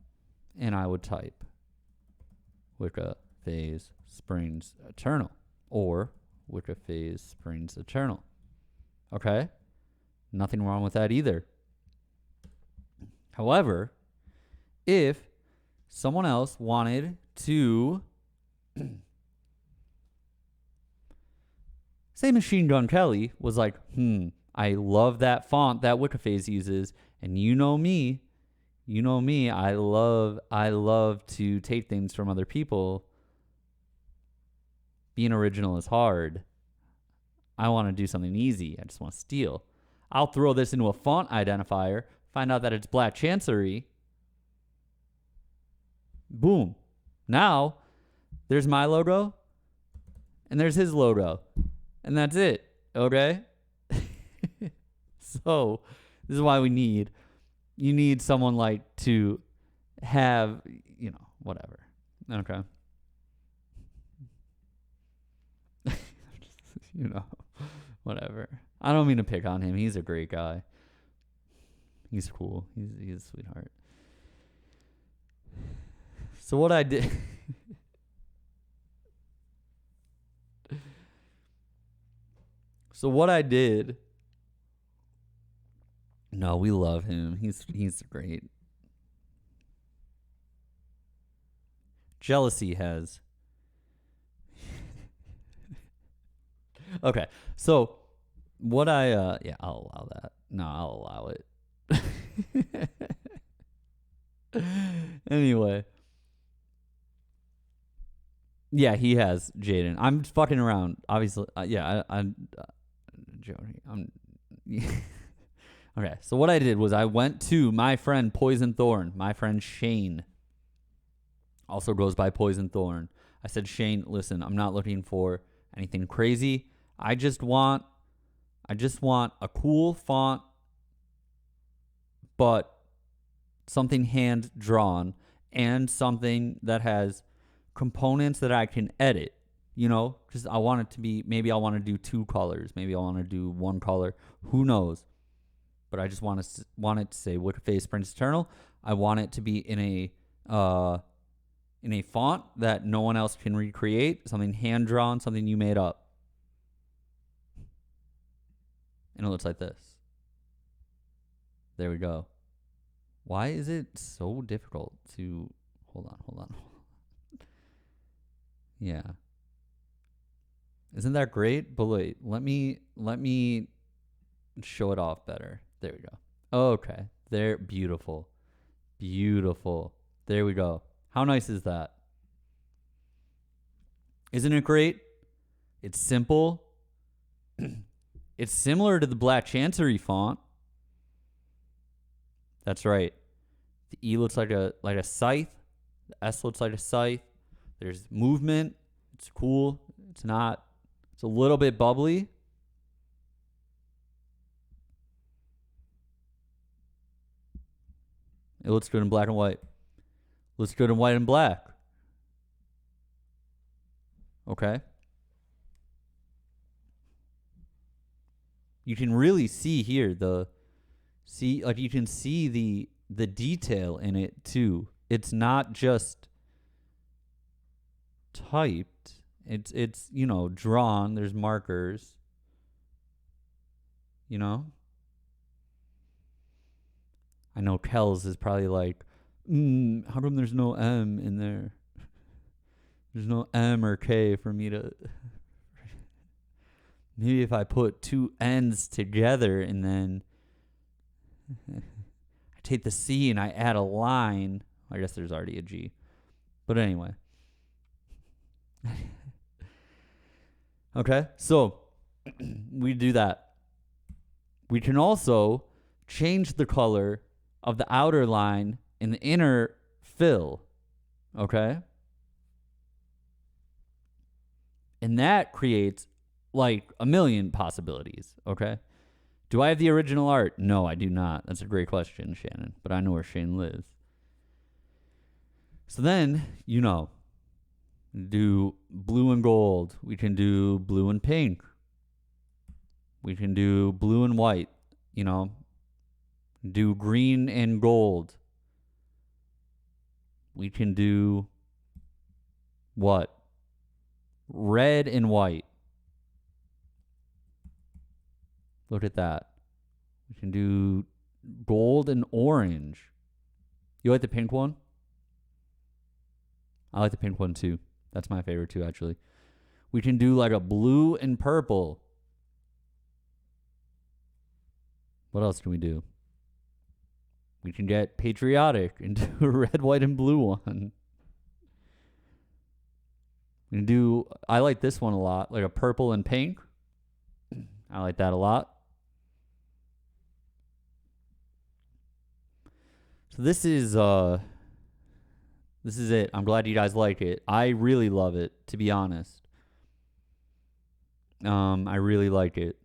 and I would type Wicca Phase Springs Eternal or Wicca Phase Springs Eternal. Okay? Nothing wrong with that either. However, if someone else wanted to say Machine Gun Kelly was like, I love that font that Wicca Phase uses, and you know me, I love to take things from other people. Being original is hard. I want to do something easy. I just want to steal. I'll throw this into a font identifier, find out that it's Black Chancery. Boom. Now, there's my logo, and there's his logo. And that's it, okay? So, this is why you need someone like to have, whatever. Okay. Whatever. I don't mean to pick on him. He's a great guy. He's cool. He's a sweetheart. So what I did... No, we love him. He's great. Jealousy has... Okay, so what I'll allow that. No, I'll allow it. Anyway. Yeah, he has, Jaden. I'm fucking around. Obviously, I'm joking. Okay, so what I did was I went to my friend Poison Thorn, my friend Shane. Also goes by Poison Thorn. I said, Shane, listen, I'm not looking for anything crazy. I just want a cool font, but something hand drawn and something that has components that I can edit, because I want it to be, maybe I want to do 2 colors, maybe I want to do 1 color, who knows? But I just want it to say Wicca Phase Springs Eternal. I want it to be in a in a font that no one else can recreate, something hand-drawn, something you made up. And it looks like this. There we go. Why is it so difficult to... Hold on. Yeah. Isn't that great? But wait, let me show it off better. There we go. Okay. There, beautiful. There we go. How nice is that? Isn't it great? It's simple. It's similar to the Black Chancery font. That's right. The E looks like a scythe. The S looks like a scythe. There's movement. It's cool. It's not. It's a little bit bubbly. It looks good in black and white. Looks good in white and black. Okay. You can really see here you can see the detail in it too. It's not just typed. It's drawn. There's markers. I know Kells is probably like, how come there's no M in there? There's no M or K for me to... Maybe if I put two N's together and then I take the C and I add a line. I guess there's already a G. But anyway. Okay, so we do that. We can also change the color of the outer line in the inner fill. Okay? And that creates like a million possibilities. Okay? Do I have the original art? No, I do not. That's a great question, Shannon. But I know where Shane lives. So then, do blue and gold. We can do blue and pink. We can do blue and white. Do green and gold. We can do what? Red and white. Look at that. We can do gold and orange. You like the pink one? I like the pink one too. That's my favorite too, actually. We can do like a blue and purple. What else can we do? We can get patriotic and do a red, white, and blue one. We can do, I like this one a lot, like a purple and pink. I like that a lot. So this is it. I'm glad you guys like it. I really love it, to be honest. I really like it.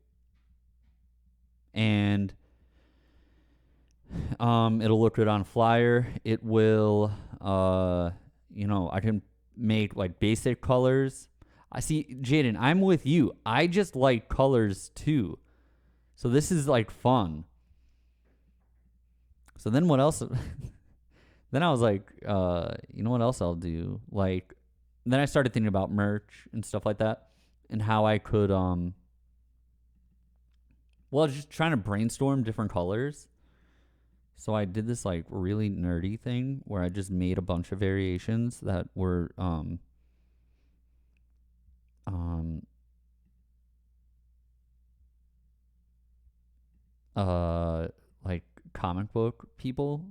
And it'll look good on flyer. It will I can make like basic colors. I see, Jaden, I'm with you. I just like colors too. So this is like fun. So then what else? Then I was like, what else I'll do? Like, then I started thinking about merch and stuff like that and how I could, just trying to brainstorm different colors. So I did this like really nerdy thing where I just made a bunch of variations that were, like comic book people,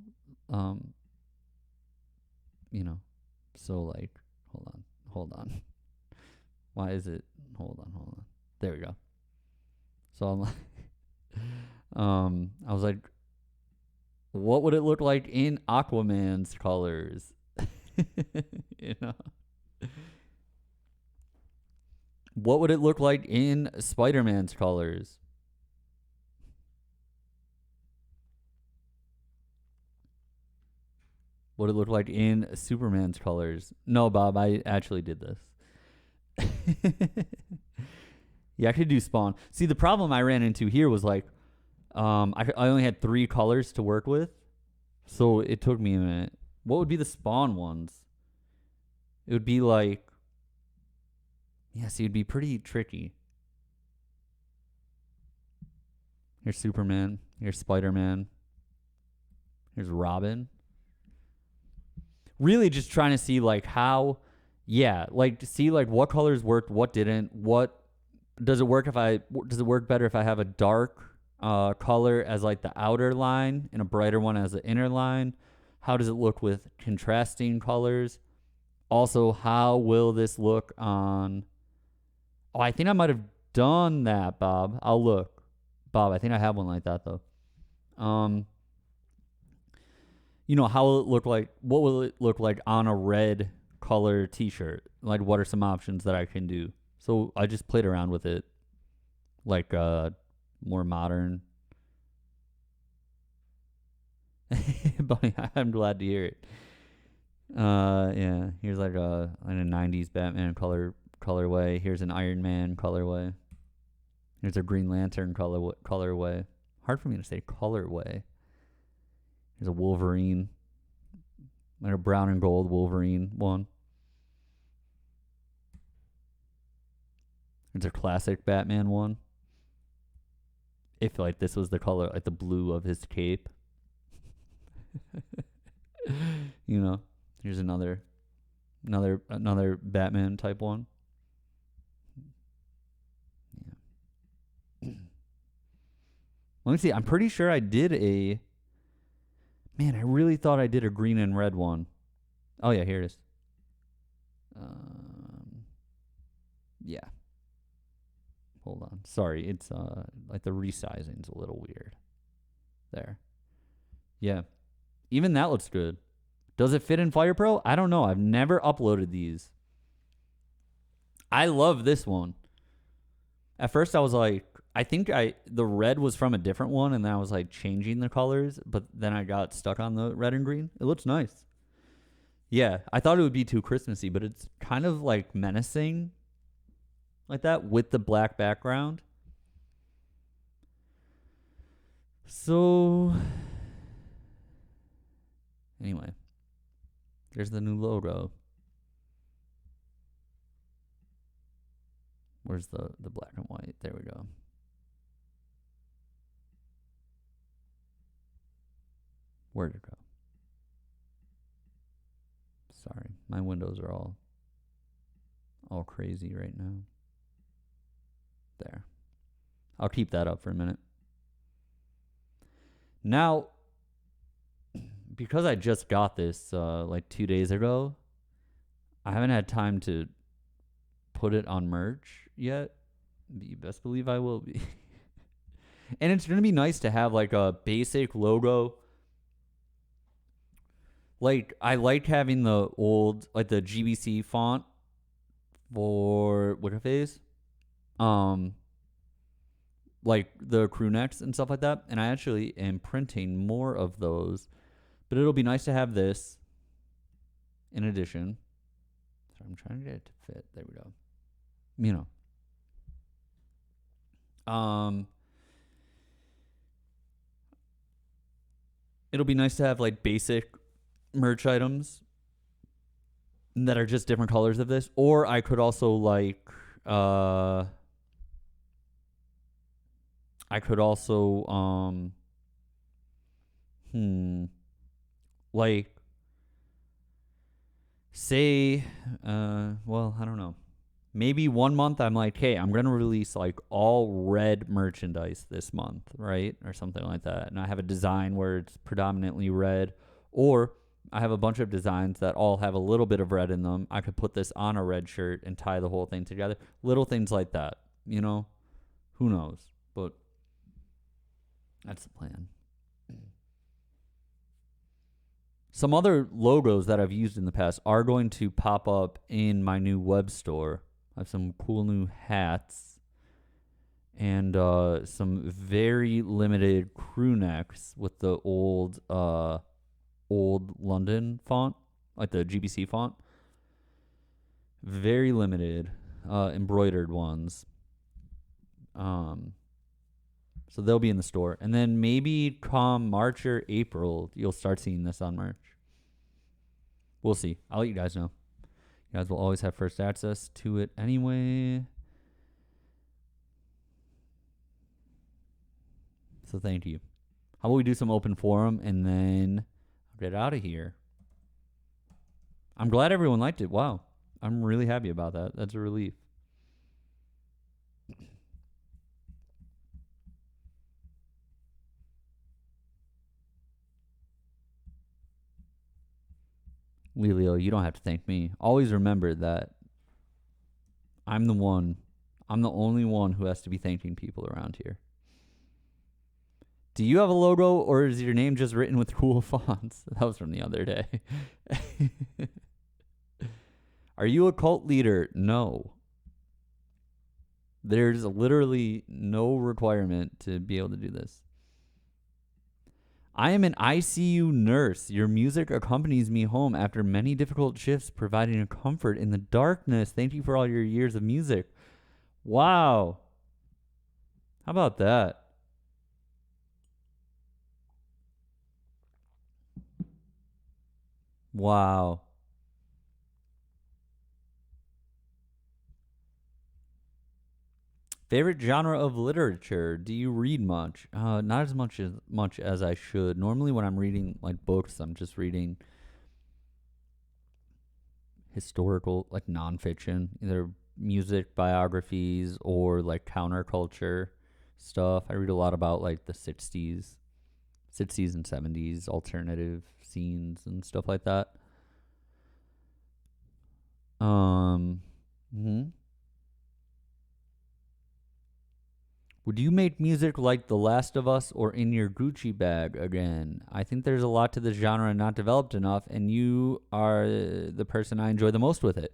so like, hold on. Why is it? Hold on. There we go. So I'm like, I was like, what would it look like in Aquaman's colors? What would it look like in Spider-Man's colors? What it looked like in Superman's colors. No, Bob, I actually did this. Yeah, I could do Spawn. See, the problem I ran into here was like, I only had 3 colors to work with, so it took me a minute. What would be the Spawn ones? It would be like, yes, it would be pretty tricky. Here's Superman. Here's Spider-Man. Here's Robin. Really just trying to see like how, like to see like what colors worked, what didn't, what does it work better if I have a dark color as like the outer line and a brighter one as the inner line? How does it look with contrasting colors? Also, how will this look on... Oh, I think I might have done that, Bob. I'll look. Bob, I think I have one like that, though. How will it look like? What will it look like on a red color t-shirt? Like, what are some options that I can do? So I just played around with it. Like, more modern. Bunny, I'm glad to hear it. Yeah, here's like a 90s Batman colorway. Here's an Iron Man colorway. Here's a Green Lantern colorway. Hard for me to say colorway. Here's a Wolverine. Like a brown and gold Wolverine one. There's a classic Batman one. If like this was the color, like the blue of his cape. Here's another Batman type one. Yeah. Let me see. I'm pretty sure I did a... Man, I really thought I did a green and red one. Oh, yeah, here it is. Yeah. Hold on. Sorry, it's like the resizing's a little weird. There. Yeah. Even that looks good. Does it fit in Fire Pro? I don't know. I've never uploaded these. I love this one. At first I was like, I think the red was from a different one, and then I was like changing the colors, but then I got stuck on the red and green. It looks nice. Yeah, I thought it would be too Christmassy, but it's kind of like menacing like that with the black background. So anyway, there's the new logo. Where's the black and white? There we go. Where'd it go? Sorry, my windows are all crazy right now. There. I'll keep that up for a minute. Now, because I just got this like 2 days ago, I haven't had time to put it on merch yet. But you best believe I will be. And it's going to be nice to have like a basic logo. Like, I like having the old, like the GBC font for Wicca Phase. Like the crew necks and stuff like that. And I actually am printing more of those. But it'll be nice to have this in addition. So I'm trying to get it to fit. There we go. It'll be nice to have like basic merch items that are just different colors of this. Or I could also like like say well, I don't know. Maybe 1 month I'm like, hey, I'm going to release like all red merchandise this month, right? Or something like that. And I have a design where it's predominantly red. Or I have a bunch of designs that all have a little bit of red in them. I could put this on a red shirt and tie the whole thing together. Little things like that, Who knows? But that's the plan. Some other logos that I've used in the past are going to pop up in my new web store. I have some cool new hats and some very limited crew necks with the old London font, like the GBC font. Very limited embroidered ones. So they'll be in the store. And then maybe come March or April, you'll start seeing this on merch. We'll see. I'll let you guys know. You guys will always have first access to it anyway. So thank you. How about we do some open forum and then get out of here? I'm glad everyone liked it. Wow. I'm really happy about that. That's a relief. Lelio, you don't have to thank me. Always remember that I'm the only one who has to be thanking people around here. Do you have a logo or is your name just written with cool fonts? That was from the other day. Are you a cult leader? No. There's literally no requirement to be able to do this. I am an ICU nurse. Your music accompanies me home after many difficult shifts, providing a comfort in the darkness. Thank you for all your years of music. Wow. How about that? Wow. Favorite genre of literature? Do you read much? Not as much as I should. Normally, when I'm reading like books, I'm just reading historical, like nonfiction, either music biographies or like counterculture stuff. I read a lot about like the 60s and 70s alternative scenes and stuff like that. Would you make music like The Last of Us or In Your Gucci Bag again? I think there's a lot to the genre not developed enough, and you are the person I enjoy the most with it.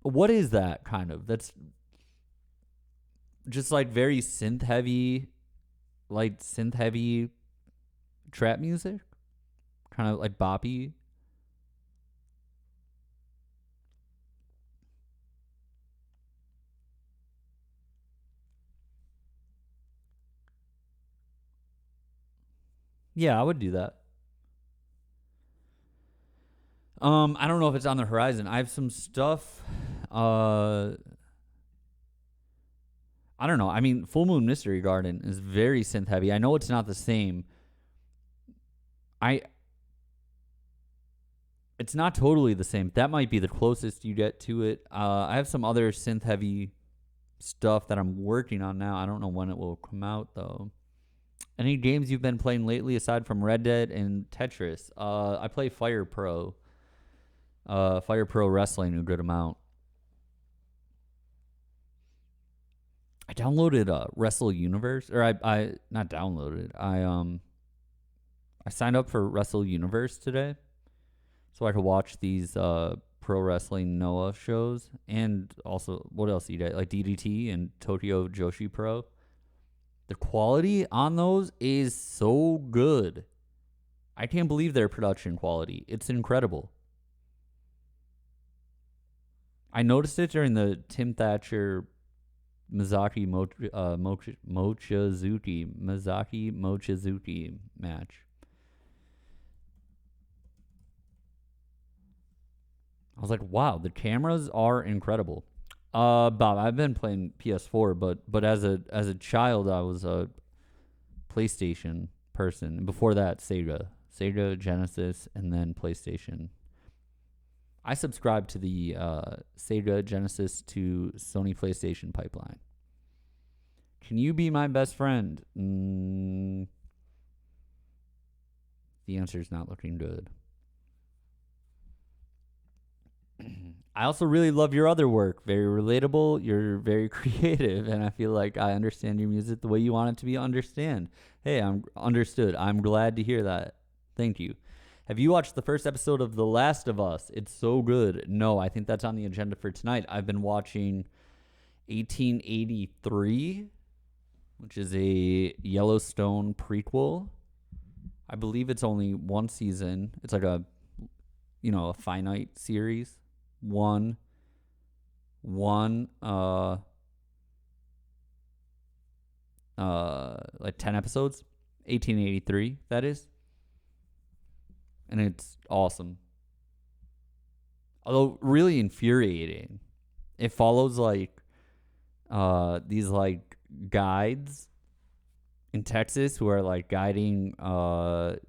What is that kind of? That's just like very synth heavy trap music, kind of like boppy. Yeah, I would do that. I don't know if it's on the horizon. I have some stuff. I don't know. I mean, Full Moon Mystery Garden is very synth heavy. I know it's not the same. It's not totally the same. That might be the closest you get to it. I have some other synth heavy stuff that I'm working on now. I don't know when it will come out though. Any games you've been playing lately aside from Red Dead and Tetris? I play Fire Pro. Fire Pro Wrestling a good amount. I downloaded Wrestle Universe, or I not downloaded. I signed up for Wrestle Universe today, so I could watch these pro wrestling Noah shows, and also what else do you get? Like DDT and Tokyo Joshi Pro. The quality on those is so good. I can't believe their production quality. It's incredible. I noticed it during the Tim Thatcher Mizaki Mochizuki match. I was like, wow, the cameras are incredible. Bob, I've been playing PS4, but as a child, I was a PlayStation person. Before that, Sega, Genesis, and then PlayStation. I subscribe to the Sega, Genesis to Sony PlayStation pipeline. Can you be my best friend? The answer is not looking good. I also really love your other work. Very relatable. You're very creative, and I feel like I understand your music the way you want it to be understood. Hey, I'm understood. I'm glad to hear that. Thank you. Have you watched the first episode of The Last of Us? It's so good. No, I think that's on the agenda for tonight. I've been watching 1883, which is a Yellowstone prequel. I believe it's only one season. It's like a finite series. Like 10 episodes. 1883, that is. and it's awesome. Although really infuriating. It follows like these like guides in Texas who are like guiding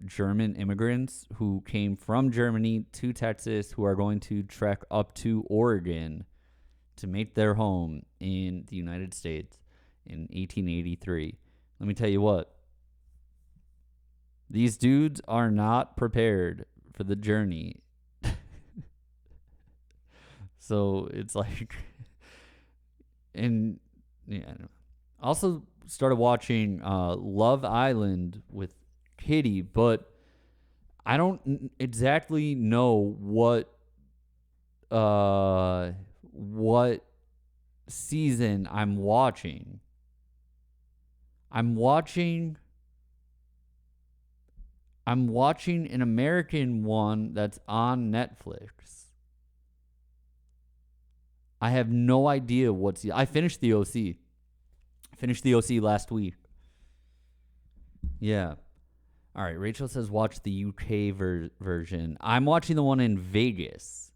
German immigrants who came from Germany to Texas who are going to trek up to Oregon to make their home in the United States in 1883. Let me tell you what. These dudes are not prepared for the journey. So it's like, and yeah. Also started watching Love Island with Kitty, but I don't exactly know what season I'm watching. I'm watching an American one that's on Netflix. I have no idea I finished the OC. Finished the OC last week. Yeah. All right. Rachel says watch the UK version. I'm watching the one in Vegas.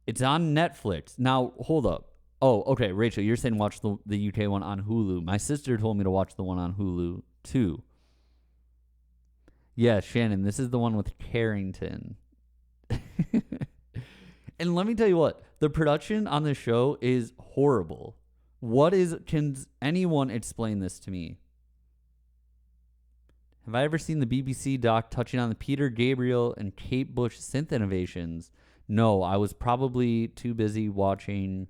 It's on Netflix. Now, hold up. Oh, okay. Rachel, you're saying watch the UK one on Hulu. My sister told me to watch the one on Hulu, too. Yeah, Shannon, this is the one with Carrington. And let me tell you what, the production on this show is horrible. Can anyone explain this to me? Have I ever seen the BBC doc touching on the Peter Gabriel and Kate Bush synth innovations? No, I was probably too busy watching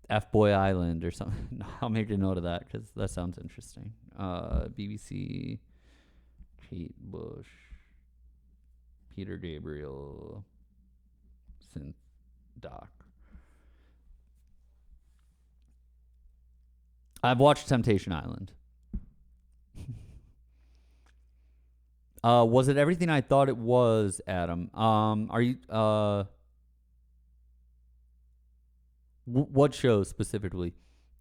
F-Boy Island or something. I'll make a note of that because that sounds interesting. BBC, Kate Bush, Peter Gabriel, synth doc. I've watched Temptation Island. Was it everything I thought it was, Adam? Are you what show specifically?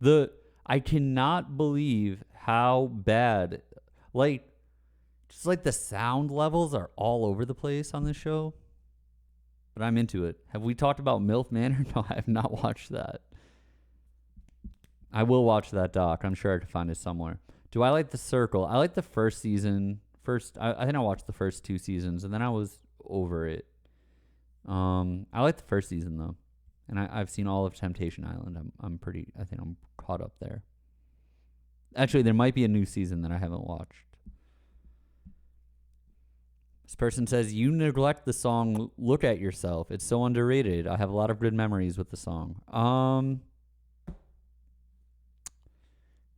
I cannot believe how bad, like, just like the sound levels are all over the place on this show. But I'm into it. Have we talked about MILF Manor? No, I have not watched that. I will watch that doc. I'm sure I can find it somewhere. Do I like The Circle? I like the first season. I think I watched the first 2 seasons, and then I was over it. I like the first season, though. And I've seen all of Temptation Island. I think I'm caught up there. Actually, there might be a new season that I haven't watched. This person says, you neglect the song Look at Yourself. It's so underrated. I have a lot of good memories with the song.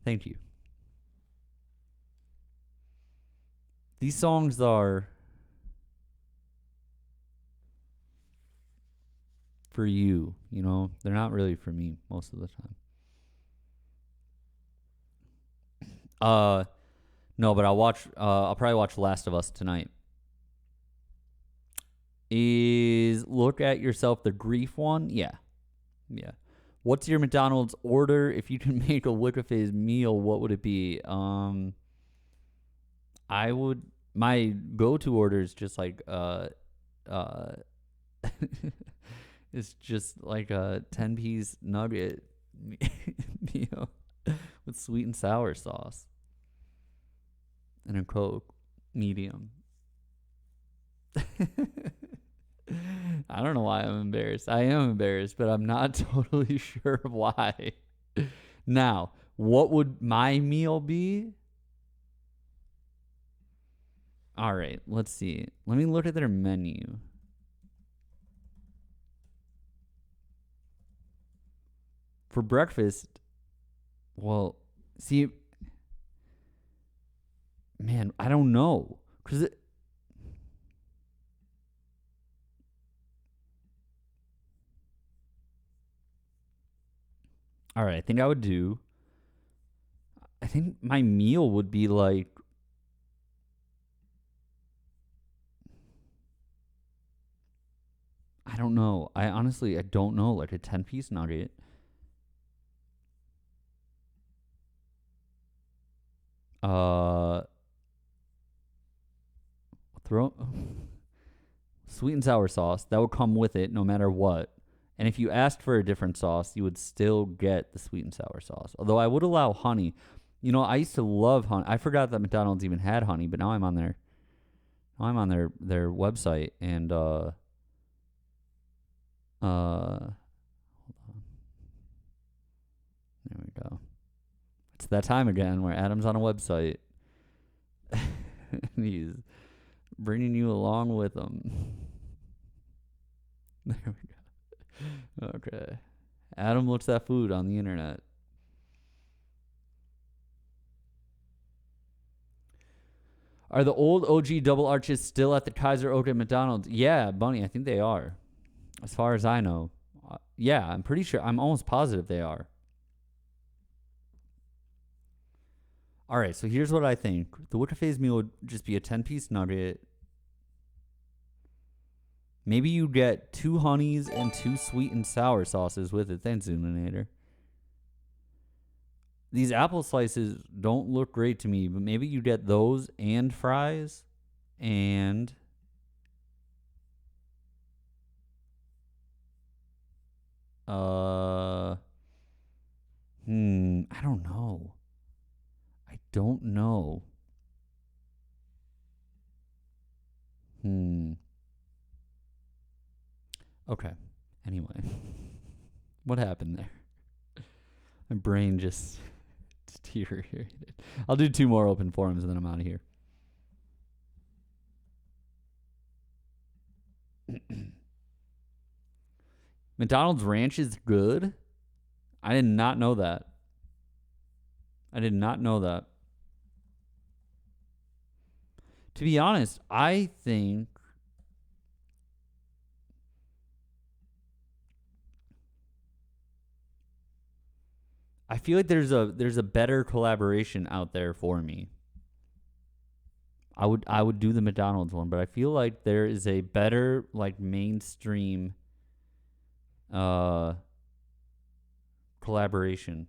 Thank you. These songs are for you, you know? They're not really for me most of the time. No, but I'll probably watch Last of Us tonight. Is Look at Yourself the grief one? Yeah. What's your McDonald's order? If you can make a Wicca Phase meal, what would it be? My go-to order is just like it's just like a 10-piece nugget meal with sweet and sour sauce and a Coke, medium. I don't know why I'm embarrassed. I am embarrassed, but I'm not totally sure why. Now, what would my meal be? All right, let's see. Let me look at their menu. For breakfast, well, see, man, I don't know. All right, I think my meal would be like, I don't know. I don't know. Like a 10-piece nugget. sweet and sour sauce that would come with it no matter what. And if you asked for a different sauce, you would still get the sweet and sour sauce. Although I would allow honey. You know, I used to love honey. I forgot that McDonald's even had honey, but now I'm on their website and hold on. There we go. It's that time again where Adam's on a website. He's bringing you along with him. There we go. Okay. Adam looks at food on the internet. Are the old OG double arches still at the Kaiser Oak at McDonald's? Yeah, Bunny, I think they are. As far as I know. Yeah, I'm pretty sure. I'm almost positive they are. All right, so here's what I think. The Wicca Phase meal would just be a 10-piece nugget. Maybe you get 2 honeys and 2 sweet and sour sauces with it. Thanks, Zoominator. These apple slices don't look great to me, but maybe you get those and fries and I don't know. I don't know. Okay. Anyway. What happened there? My brain just deteriorated. I'll do 2 more open forums and then I'm out of here. McDonald's ranch is good? I did not know that. To be honest, I think I feel like there's a better collaboration out there for me. I would do the McDonald's one, but I feel like there is a better like mainstream collaboration.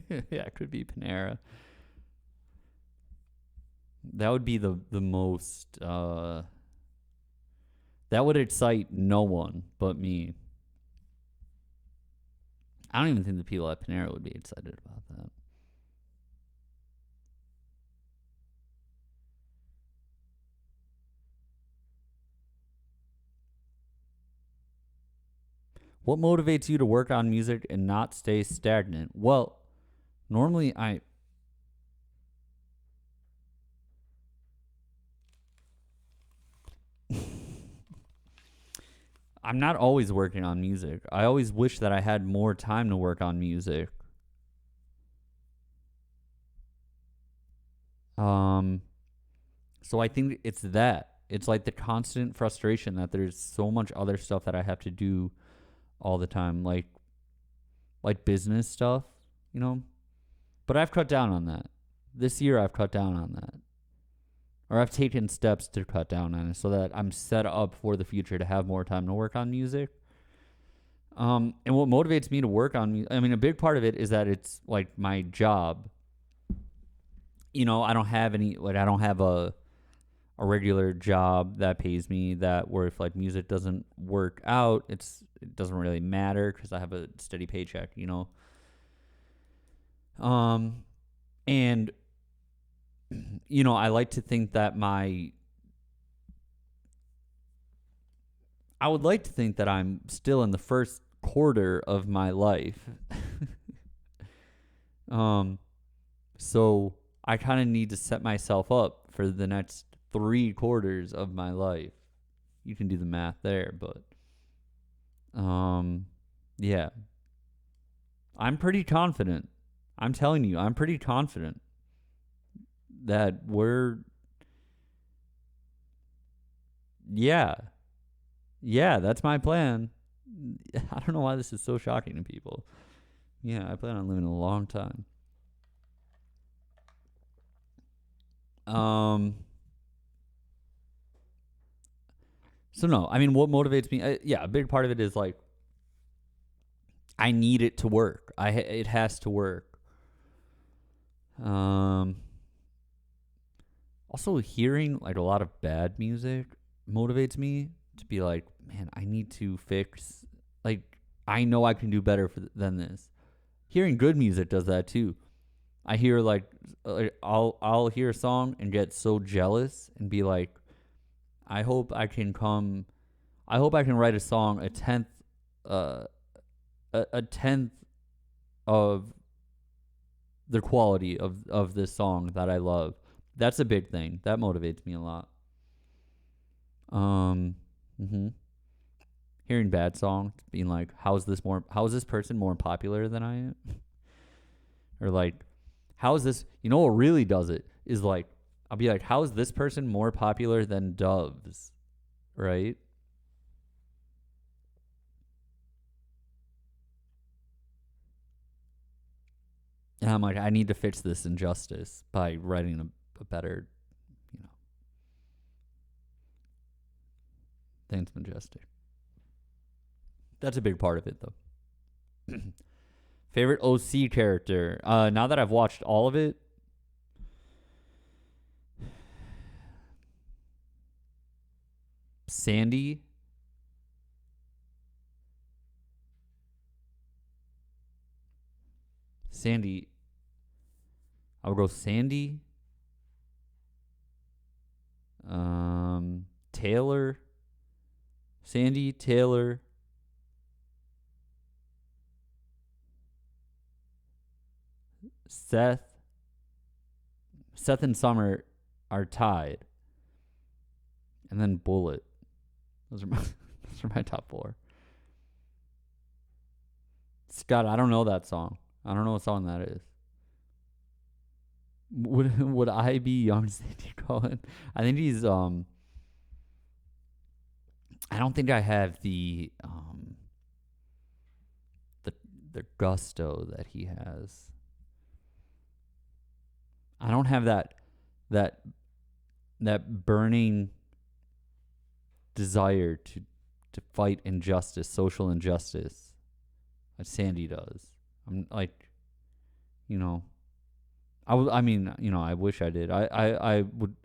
Yeah, it could be Panera. That would be the most that would excite no one but me. I don't even think the people at Panera would be excited about that. What motivates you to work on music and not stay stagnant? Well, normally I'm not always working on music. I always wish that I had more time to work on music. So I think it's that. It's like the constant frustration that there's so much other stuff that I have to do all the time, like business stuff, you know? But I've cut down on that. This year I've cut down on that. Or I've taken steps to cut down on it so that I'm set up for the future to have more time to work on music. And what motivates me to work on music, I mean, a big part of it is that it's like my job. You know, I don't have a regular job that pays me that where if like music doesn't work out, it doesn't really matter because I have a steady paycheck, you know. And you know, I like to think that I would like to think that I'm still in the first quarter of my life. So I kind of need to set myself up for the next 3 quarters of my life. You can do the math there, but yeah. I'm pretty confident. I'm telling you, I'm pretty confident that yeah, that's my plan. I don't know why this is so shocking to people. Yeah, I plan on living a long time. So no, I mean, what motivates me? A big part of it is like, I need it to work. It has to work. Also, hearing like a lot of bad music motivates me to be like, man, I need to fix. Like, I know I can do better than this. Hearing good music does that too. I hear I'll hear a song and get so jealous and be like, I hope I can write a song uh, a tenth of the quality of this song that I love. That's a big thing. That motivates me a lot. Mhm. Hearing bad songs, being like, how is this person more popular than I am? Or like, how is this, what really does it is like, I'll be like, how is this person more popular than Doves? Right? And I'm like, I need to fix this injustice by writing a better, you know, Dance Majestic. That's a big part of it, though. Favorite OC character? Now that I've watched all of it, Sandy. I would go Sandy. Taylor. Sandy, Taylor. Seth and Summer are tied. And then Bullet. Those are my top 4. Scott, I don't know that song. I don't know what song that is. Would I be young Sandy Cohen? I think he's I don't think I have the gusto that he has. I don't have that burning desire to fight injustice, social injustice, that Sandy does. I'm like, I wish I did. I would.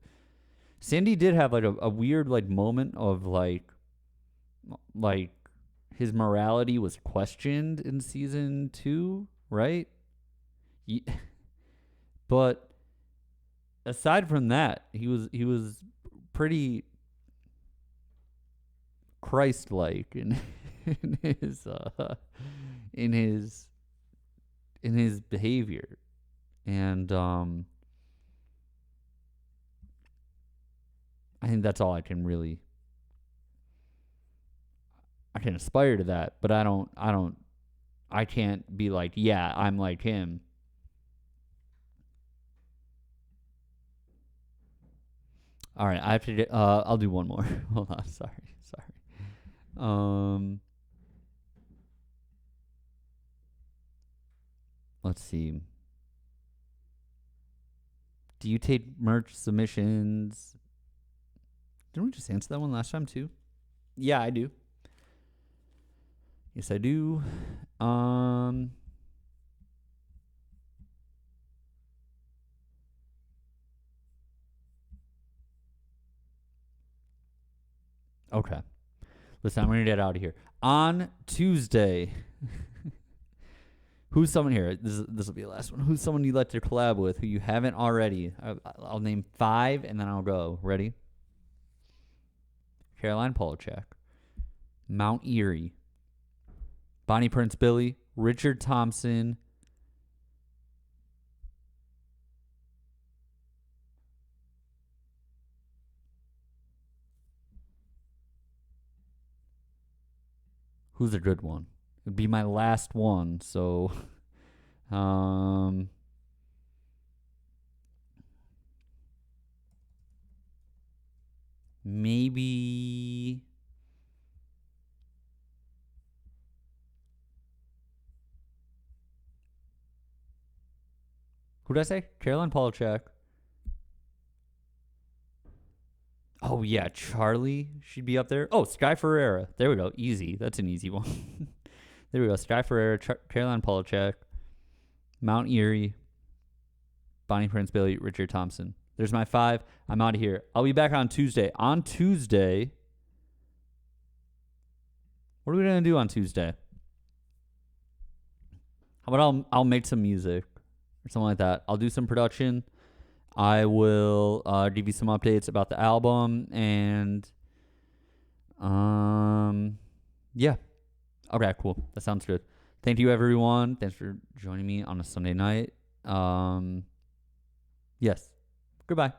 Sandy did have like a weird like moment of like his morality was questioned in season 2, right? But aside from that, he was pretty Christ-like in in his behavior, and I think that's all I can aspire to that, but I can't be like, yeah, I'm like him. All right, I have to. I'll do one more. Hold on, sorry. Let's see. Do you take merch submissions? Didn't we just answer that one last time too? Yeah, I do. Yes, I do. Okay. Listen, I'm going to get out of here. On Tuesday, who's someone here? This will be the last one. Who's someone you'd like to collab with who you haven't already? I'll name 5 and then I'll go. Ready? Caroline Polachek, Mount Erie, Bonnie Prince Billy, Richard Thompson, who's a good one? It'd be my last one, so maybe who did I say? Caroline Polachek. Oh yeah, Charlie should be up there. Oh, Sky Ferreira. There we go. Easy. That's an easy one. There we go. Sky Ferreira, Caroline Polachek, Mount Erie, Bonnie Prince Billy, Richard Thompson. There's my 5. I'm out of here. I'll be back on Tuesday. On Tuesday, what are we going to do on Tuesday? How about I'll make some music or something like that. I'll do some production. I will give you some updates about the album and yeah. Okay, cool. That sounds good. Thank you, everyone. Thanks for joining me on a Sunday night. Yes. Goodbye.